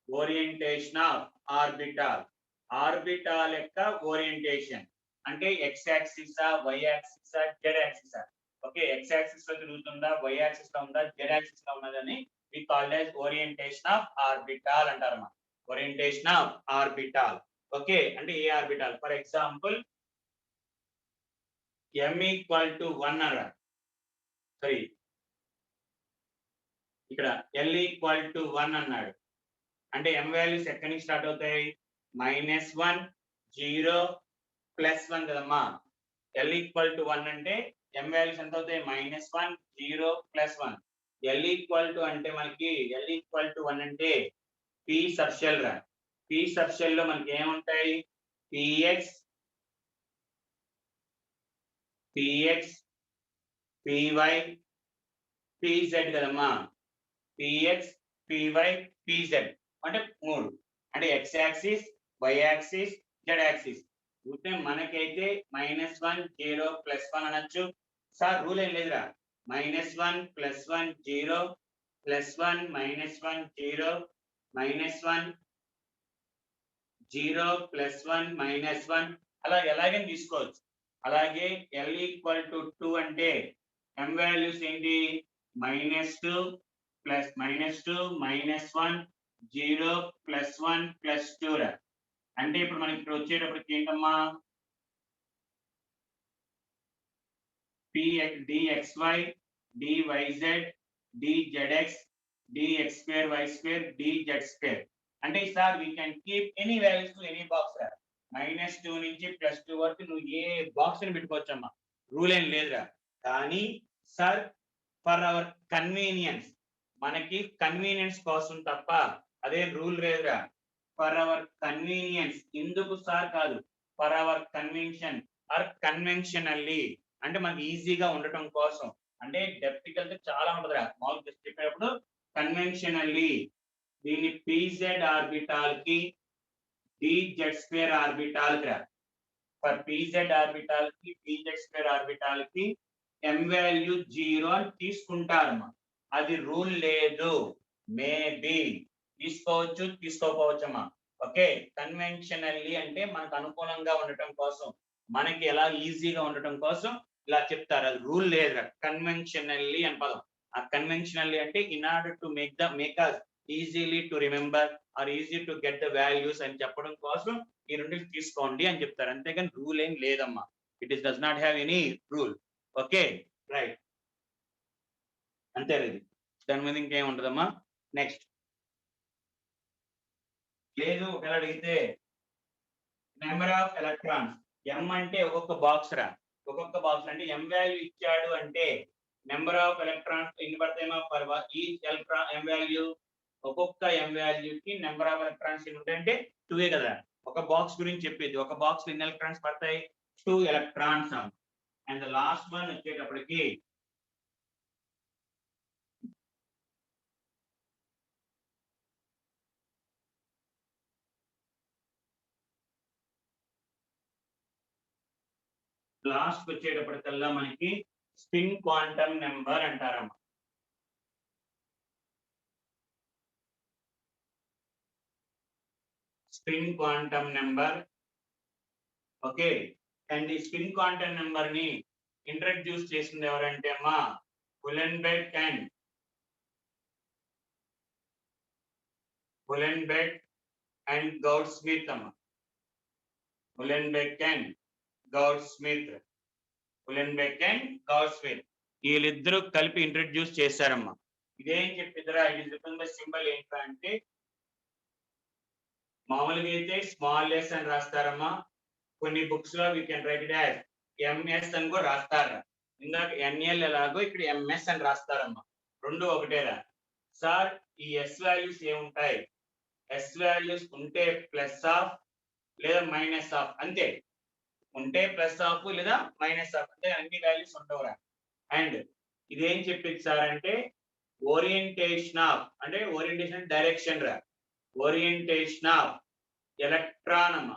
Orientation of orbital, orbital యొక్క ఓరియంటేషన్ అంటే ఎక్స్ యాక్సిసా, వై యాక్సిసా, జెడ్ యాక్సిసా. ఓకే, ఎక్స్ యాక్సిస్ లో తిరుగుతుందా, వై యాక్సిస్ లో ఉందా, జెడ్ యాక్సిస్ లో ఉన్నదని we called as orientation of orbital అంటారమ్మా. orientation of orbital. ఓకే, అంటే ఏ orbital? For example m equal to 1 అరా, సారీ ఇక్కడ l ఈక్వల్ టు 1 అన్నాడు అంటే m వాల్యూస్ ఎక్కడి నుంచి స్టార్ట్ అవుతాయి? -1 0 +1 కదమ్మా. l ఈక్వల్ టు 1 అంటే m వాల్యూస్ ఎంత అవుతాయి? -1 0 +1. l ఈక్వల్ టు అంటే మనకి l ఈక్వల్ టు 1 అంటే p సబ్షెల్ రా. p సబ్షెల్ లో మనకి ఏముంటాయి? px py pz కదమ్మా. px py pz అంటే 3 అంటే x axis, y axis, z axis. ఉంటే మనకైతే -1 0 +1 అనొచ్చు. సార్ రూల్ ఏం లేదురా, -1 +1 0 +1 -1 0 -1 0 +1 -1 అలా ఎలాగైనా తీసుకోవచ్చు. అలాగే l ఈక్వల్ టు 2 అంటే m వాల్యూస్ ఏంటి? -2 -2 -1 0 +1 +2 రా. అంటే ఇప్పుడు మనకి ఇక్కడ వచ్చేటప్పటికి ఏంటమ్మా? dxy dyz dzx dx2 y2 dz2 అంటే sir we can keep any values to any box రా. -2 నుంచి +2 వరకు నువ్వు ఏ బాక్స్ ని పెట్టుకోవచ్చమ్మా, రూల్ ఏం లేదురా. కానీ సార్ ఫర్ అవర్ కన్వీనియన్స్, మనకి కన్వీనియన్స్ కోసం తప్ప అదే రూల్ లేదురా. ఫర్ అవర్ కన్వీనియన్స్, ఎందుకు సార్ కాదు, for our convention or conventionally అంటే మనకి ఈజీగా ఉండటం కోసం. అంటే డెప్త్ కి వెళ్తే చాలా ఉంటదిరా, మామూలుగా జస్ట్ చెప్పేటప్పుడు కన్వెన్షనల్లీ దీన్ని pz ఆర్బిటాల్ కి dz2 ఆర్బిటాల్ కి రా. ఫర్ pz ఆర్బిటాల్ కి dz2 ఆర్బిటాల్ కి m వాల్యూ 0 అని తీసుకుంటారమ్మా. అది రూల్ లేదు, మేబీ తీసుకోవచ్చు తీసుకోకపోవచ్చమ్మా. ఓకే, కన్వెన్షనల్లీ అంటే మనకు అనుకూలంగా ఉండటం కోసం, మనకి ఎలా ఈజీగా ఉండటం కోసం ఇలా చెప్తారు. అది రూల్ లేదు, కన్వెన్షనల్లీ అని పదం. ఆ కన్వెన్షనల్లీ అంటే in order to make us easily to remember or easy to get the values అని చెప్పడం కోసం ఈ రెండు తీసుకోండి అని చెప్తారు. అంతేగాని రూల్ ఏం లేదమ్మా. It is does not have any rule. Okay right, అంతే ఇది. దాని మీద ఇంకేం ఉంటదమ్మా. నెక్స్ట్ లేదు ఒకవేళ అడిగితే నెంబర్ ఆఫ్ ఎలక్ట్రాన్స్, m అంటే ఒక్కొక్క బాక్స్ రా. ఒక్కొక్క బాక్స్ అంటే m వాల్యూ ఇచ్చాడు అంటే నెంబర్ ఆఫ్ ఎలక్ట్రాన్స్ ఎన్ని పడతాయేమో per each electron m value. ఒక్కొక్క m వాల్యూ కి నెంబర్ ఆఫ్ ఎలక్ట్రాన్స్ ఎన్ని ఉంటాయంటే 2 కదా. ఒక బాక్స్ గురించి చెప్పేది, ఒక బాక్స్ ఎన్ని ఎలక్ట్రాన్స్ పడతాయి? 2 ఎలక్ట్రాన్స్. అండ్ లాస్ట్ వన్ వచ్చేటప్పటికి వచ్చేటప్పటికల్లా మనకి స్పిన్ క్వాంటమ్ నెంబర్ అంటారమ్మా. Spin quantum number. Okay, and ఈ స్పిన్ క్వాంటమ్ నెంబర్ ని ఇంట్రడ్యూస్ చేసింది ఎవరంటే అమ్మా ఉలెన్బెక్ అండ్ గౌడ్స్మిత్ అమ్మా. ఉలెన్బెక్ అండ్ గౌడ్స్మిత్ వీళ్ళిద్దరూ కలిపి ఇంట్రడ్యూస్ చేశారమ్మా. ఇదేం చెప్పిద్దరా? ఇది సింబల్ ఏంటా అంటే మామూలుగా అయితే స్మాల్ ఎస్ అని రాస్తారమ్మా. కొన్ని బుక్స్ లో we can right it as MS అని కూడా రాస్తారు. ఇందాక ఎన్ఎల్ ఎలాగో ఇక్కడ ఎంఎస్ అని రాస్తారమ్మా. రెండు ఒకటేరా సార్. ఈ ఎస్ వాల్యూస్ ఏముంటాయి? ఎస్ వాల్యూస్ ఉంటే ప్లస్ ఆఫ్ లేదా మైనస్ ఆఫ్, అంతే. ఉంటే ప్లస్ ఆఫ్ లేదా మైనస్ ఆఫ్, అంటే అన్ని వాల్యూస్ ఉండవురా. అండ్ ఇదేం చెప్పింది సార్ అంటే ఓరియంటేషన్ ఆఫ్ అంటే ఓరియంటేషన్ డైరెక్షన్ రా, ఓరియంటేషన్ ఆఫ్ ఎలక్ట్రాన్ అమ్మ.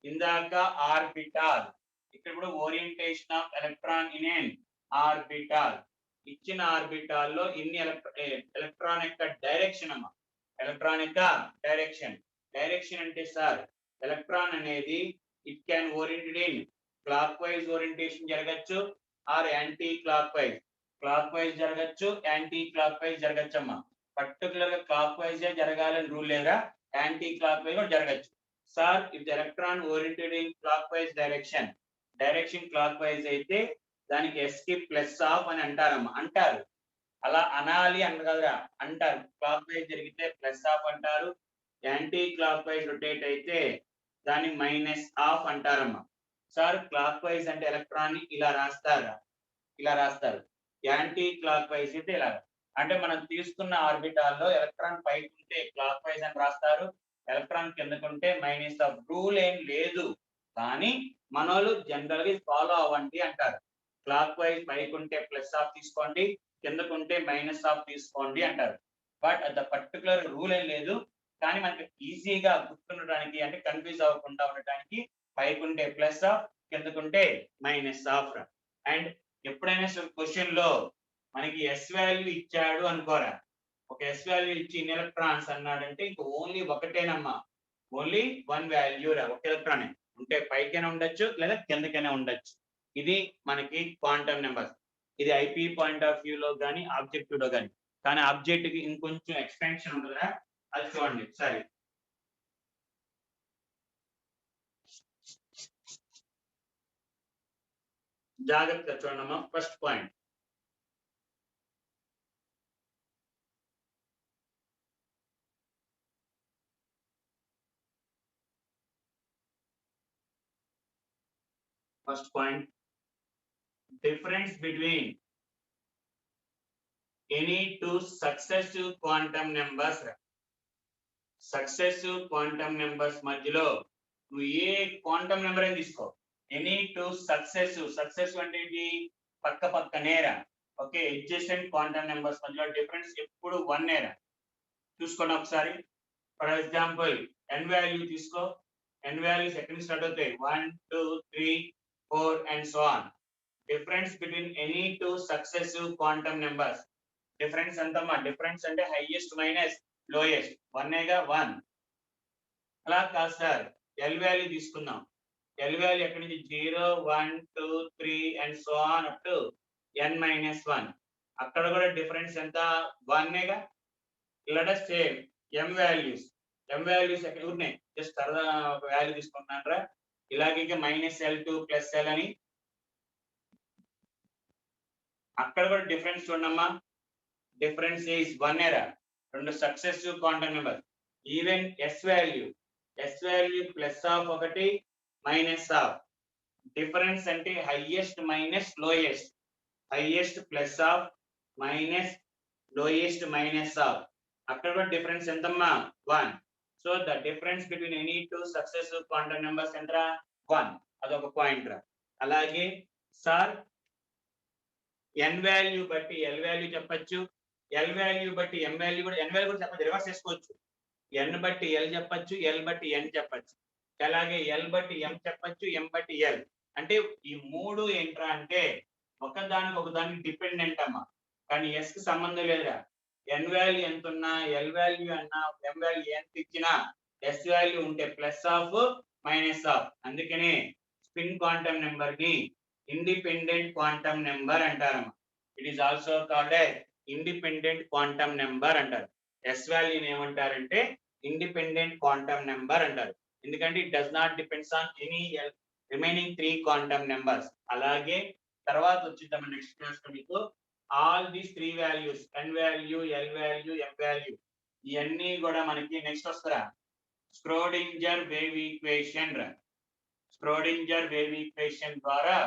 ఇందాక ఆర్బిటాల్, ఇక్కడ కూడా orientation of electron in an orbital. ఇచ్చిన ఆర్బిటాల్ లో ఇన్ని ఎలక్ట్రాన్ యొక్క డైరెక్షన్ అమ్మ, ఎలక్ట్రాన్ యొక్క డైరెక్షన్. డైరెక్షన్ అంటే సార్ ఎలక్ట్రాన్ అనేది it can oriented in clockwise orientation జరగచ్చు or anticlockwise. Clock wise జరగచ్చు, యాంటీ క్లాక్ వైజ్ జరగచ్చు అమ్మా. పర్టికులర్ గా క్లాక్ వైజ్ జరగాలని రూల్ లేదా, యాంటీ క్లాక్ వైజ్ కూడా జరగచ్చు. Sir if the electron oriented in clockwise direction, direction clockwise అయితే దానికి ఎస్ కి ప్లస్ ఆఫ్ అని అంటారమ్మా. అంటారు, అలా అనాలి అనగలరా, అంటారు. క్లాక్ వైజ్ జరిగితే ప్లస్ ఆఫ్ అంటారు, యాంటీ క్లాక్ వైజ్ రొటేట్ అయితే దాన్ని మైనస్ ఆఫ్ అంటారమ్మా. సార్ క్లాక్ వైజ్ అంటే ఎలక్ట్రాన్ ని ఇలా రాస్తారా, ఇలా రాస్తారు. యాంటీ క్లాక్ వైజ్ అయితే ఇలా. అంటే మనం తీసుకున్న ఆర్బిటాల్లో ఎలక్ట్రాన్ పైకి ఉంటే క్లాక్ వైజ్ అని రాస్తారు, ఎలక్ట్రాన్ కిందకుంటే మైనస్ ఆఫ్. రూల్ ఏం లేదు, కానీ మనోళ్ళు జనరల్ గా ఫాలో అవ్వండి అంటారు. క్లాక్ వైజ్ పైకి ఉంటే ప్లస్ ఆఫ్ తీసుకోండి, కిందకుంటే మైనస్ ఆఫ్ తీసుకోండి అంటారు. బట్ అది పర్టికులర్ రూల్ ఏం లేదు, కానీ మనకి ఈజీగా గుర్తుండడానికి అంటే కన్ఫ్యూజ్ అవ్వకుండా ఉండటానికి పైకి ఉంటే ప్లస్ ఆఫ్, కిందకుంటే మైనస్ ఆఫ్. అండ్ ఎప్పుడైనా క్వశ్చన్ లో మనకి ఎస్ వాల్యూ ఇచ్చాడు అనుకోరా, ఒక ఎస్ వాల్యూ ఇచ్చి ఇన్ ఎలక్ట్రాన్స్ అన్నాడంటే ఇంక ఓన్లీ ఒకటేనమ్మా, ఓన్లీ వన్ వాల్యూ రా, ఒక ఎలక్ట్రానే ఉంటే పైకైనా ఉండొచ్చు లేదా కిందకైనా ఉండొచ్చు. ఇది మనకి క్వాంటమ్ నెంబర్స్. ఇది ఐపీ పాయింట్ ఆఫ్ వ్యూ లో కానీ ఆబ్జెక్టివ్ లో కానీ. కానీ ఆబ్జెక్ట్ కి ఇంకొంచెం ఎక్స్టెన్షన్ ఉంటుందా, అది చూడండి సరే. జాగ్రత్తగా చూడమ్మా. First point, first point, difference between any two successive quantum numbers. Successive quantum numbers మధ్యలో నువ్వు ఏ క్వాంటమ్ నెంబర్ అని తీసుకో, ఎనీ టూ సక్సెసివ్ అంటే ఏంటి, పక్క పక్కనేరా. ఓకే, అడ్జసెంట్ క్వాంటమ్ నెంబర్స్ మధ్యలో డిఫరెన్స్ ఎప్పుడు వన్ నేరా. చూసుకోండి ఒకసారి. ఫర్ ఎగ్జాంపుల్ ఎన్ వాల్యూ తీసుకో, ఎన్ వాల్యూస్ ఎక్కడి నుంచి స్టార్ట్ అవుతాయి, 1 2 3 4 and so on. Difference between any two successive quantum numbers, difference ఎంతమ్మా, డిఫరెన్స్ అంటే హైయెస్ట్ మైనస్ లోయెస్ట్, వన్నేగా 1. అలా కాదు సార్, ఎల్ వాల్యూ తీసుకుందాం. ఎల్ వాల్యూ ఎక్కడి నుంచి 0 1 2 3 and so on up to n-1. అక్కడ కూడా డిఫరెన్స్ ఎంత, 1నేగా. Let us say m values ఎక్కడ ఉన్నాయి, జస్ట్ సరదా ఒక వాల్యూ తీసుకుంటున్నారా, ఇలాగే -L2 +L అని. అక్కడ కూడా డిఫరెన్స్ చూడమ్మా, డిఫరెన్స్ ఈజ్ 1 ఎరా. రెండు successive quantum number. Even S value plus of ఒకటి మైనస్ ఆఫ్. డిఫరెన్స్ అంటే highest minus lowest, highest plus half minus lowest minus of. అక్కడ కూడా డిఫరెన్స్ ఎంతమ్మా, 1. So the difference between any two successive quantum numbers ఎంత, 1. అదొక point రా. అలాగే sir ఎన్ value బట్టి ఎల్ వాల్యూ చెప్పచ్చు, ఎల్ వాల్యూ బట్టి ఎం వాల్యూ కూడా, ఎన్ వాల్యూ కూడా చెప్పచ్చు, రివర్స్ చేసుకోవచ్చు. ఎన్ బట్టి ఎల్ చెప్పచ్చు, ఎల్ బట్టి ఎన్ చెప్పచ్చు. అలాగే ఎల్ బట్టి ఎం చెప్పచ్చు, ఎం బట్టి ఎల్. అంటే ఈ మూడు ఏంట్రా అంటే ఒకదానికి ఒకదానికి డిపెండెంట్ అమ్మా, కానీ ఎస్ కి సంబంధం లేదురా. ఎన్ వాల్యూ ఎంత ఉన్నా, ఎల్ వాల్యూ అన్నా, ఎం వాల్యూ ఎంత ఇచ్చినా ఎస్ వాల్యూ ఉంటే ప్లస్ ఆఫ్ మైనస్ ఆఫ్. అందుకనే స్పిన్ క్వాంటమ్ నెంబర్ ని ఇండిపెండెంట్ క్వాంటమ్ నెంబర్ అంటారమ్మా. It is also called a independent quantum number అంటారు. ఎస్ వాల్యూని ఏమంటారంటే ఇండిపెండెంట్ క్వాంటమ్ నెంబర్ అంటారు. ఎందుకంటే it does not depends on any remaining 3 quantum numbers. అలాగే తర్వాత వచ్చిద్దాం నెక్స్ట్ క్లాస్ లో మీకు all these 3 values, N value, L value, M value, ఇవన్నీ కూడా మనకి నెక్స్ట్ వస్తారా, స్క్రోడింజర్ వేవ్ ఈక్వేషన్ రా. స్క్రోడింజర్ వేవ్ ఈక్వేషన్ ద్వారా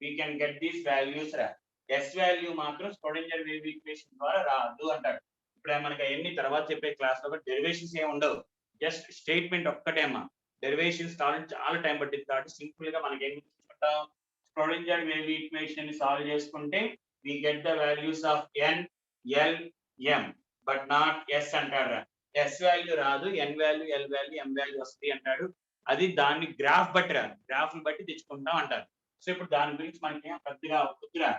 we can get these values రా. ఎస్ వాల్యూ మాత్రం స్క్రోడింజర్ వేవ్ ఈక్వేషన్ ద్వారా రాదు అంటాడు. ఇప్పుడు మనకి అవన్నీ తర్వాత చెప్పే క్లాస్ లో డెరివేషన్స్ ఏమి ఉండవు, జస్ట్ స్టేట్మెంట్ ఒక్కటేమా. డెరివేషన్స్ కావాలని చాలా టైం పట్టింది కాబట్టి సింపుల్ గా మనకి ఏం గుర్తుంచుకుంటాం, స్క్రోడింజర్ వేవ్ ఈక్వేషన్ ని సాల్వ్ చేసుకుంటే we get the values of n, l, m but not s అంటాడు. ఎస్ వాల్యూ రాదు, ఎన్ వాల్యూ, ఎల్ వాల్యూ, ఎం వాల్యూ వస్తుంది అంటాడు. అది దాన్ని గ్రాఫ్ బట్టి రాదు, గ్రాఫ్ బట్టి తెచ్చుకుంటాం అంటారు. సో ఇప్పుడు దాని గురించి మనకి పెద్దగా కొద్దిగా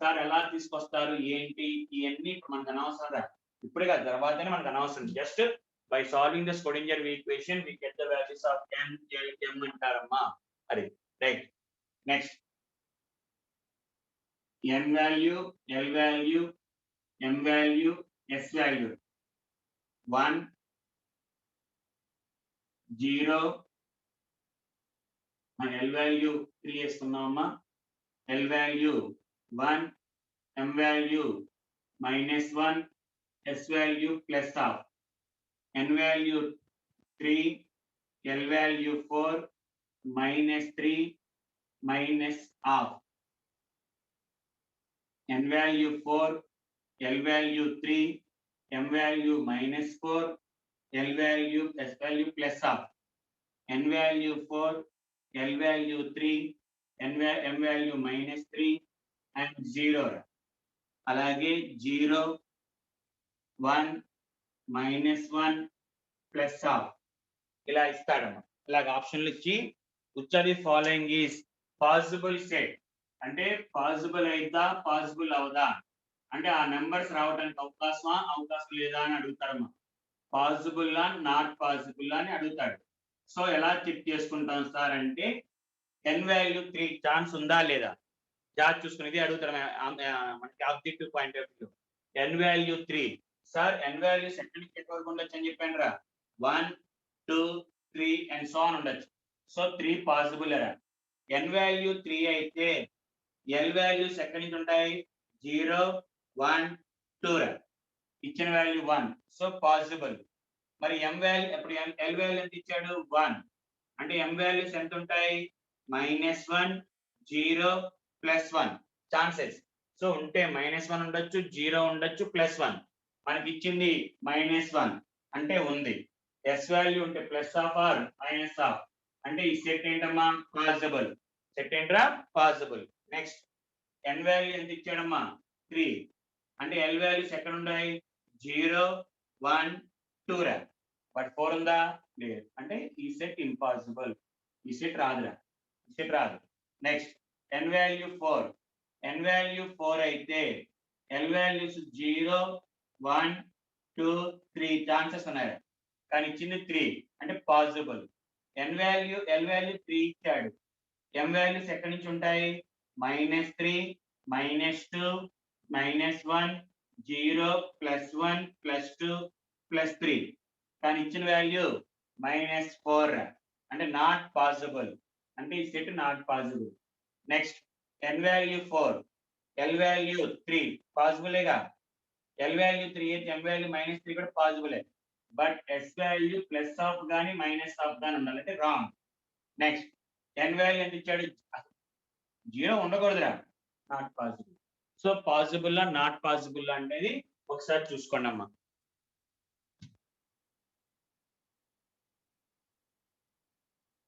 సార్ ఎలా తీసుకొస్తారు ఏంటి ఇవన్నీ ఇప్పుడు మనకు అనవసరం. ఇప్పుడే కాదు, తర్వాతనే మనకు అనవసరం. Just by solving the Schrodinger equation we get the values of n, l, m అంటారమ్మా. అది right. Next n value, l value, m value, s value 1 0 మన l వాల్యూ 3 వేసుకున్నామమ్మా. l value 1, m value -1, s value plus half, n value 3, l value 4, -3 minus half, n value 4, l value 3, m value -4, l value, s value plus half, n value 4, l value 3, m value -3 and 0. అలాగే 0, 1, -1 plus half ఇలా ఇస్తాడమ్మా. ఇలాగ ఆప్షన్లు ఇచ్చి which are the following is possible set అంటే possible అయిద్దా possible అవదా అంటే ఆ numbers రావడానికి అవకాశం లేదా అని అడుగుతారమ్మా. పాసిబుల్ నాట్ పాసిబుల్ అని అడుగుతాడు. సో ఎలా చెక్ చేసుకుంటాం సార్ అంటే n వాల్యూ 3 ఛాన్స్ ఉందా లేదా జాగ్రత్త చూసుకునేది అడుగుతారు మనకి objective point of view. n value 3 sir n value second check వరకు ఉండొచ్చు అని చెప్పాను రా. 1, 2, 3 అండ్ సో ఆన్ ఉండొచ్చు. సో 3 పాసిబుల్ ఎరా. n వాల్యూ 3 అయితే l వాల్యూస్ ఎక్కడి నుంచి ఉంటాయి? 0, 1, 2 రా. ఇచ్చిన వాల్యూ 1 సో పాసిబుల్. మరి m వాల్యూ ఇప్పుడు l వాల్యూ ఎంత ఇచ్చాడు? 1 అంటే m వాల్యూస్ ఎంత ఉంటాయి? -1, 0, +1 ఛాన్సెస్. సో ఉంటే -1 ఉండొచ్చు, 0 ఉండొచ్చు, +1. మనకి ఇచ్చింది -1 అంటే ఉంది. s వాల్యూ ఉంటే plus half or minus half అంటే ఈ సెట్ ఏంటమ్మా? పాసిబుల్. సెట్ ఏంట్రా? పాసిబుల్. నెక్స్ట్ n వాల్యూ ఎంత ఇచ్చాడమ్మా? 3 అంటే l వాల్యూస్ ఎక్కడ ఉన్నాయి? 0, 1, 2 రా. బట్ 4 ఉందా? లేదు. అంటే ఈ సెట్ ఇంపాసిబుల్. ఈ సెట్ రాదురా. ఈ సెట్ రాదు. Next n value 4. n value 4 అయితే l వాల్యూస్ 0, 1, 2, 3 ఛాన్సెస్ ఉన్నాయి. కానీ ఇచ్చింది 3 అంటే పాసిబుల్. l వాల్యూ 3 ఇచ్చాడు. m వాల్యూస్ ఎక్కడి నుంచి ఉంటాయి? -3, -2, -1, 0, +1, +2, +3 కానీ ఇచ్చిన వాల్యూ -4 అంటే నాట్ పాసిబుల్. అంటే ఈ set not possible. Next n value 4, l value 3 పాసిబులేగా. l వాల్యూ 3 అయితే m వాల్యూ -3 కూడా పాసిబులే. But s value plus half గాని మైనస్ ఆఫ్ గాని ఉండాలి అంటే రాంగ్. నెక్స్ట్ n వాల్యూ ఎంత ఇచ్చాడు? 0 ఉండకూడదురా. Not possible. So possible not possible అనేది ఒకసారి చూసుకోండి అమ్మా.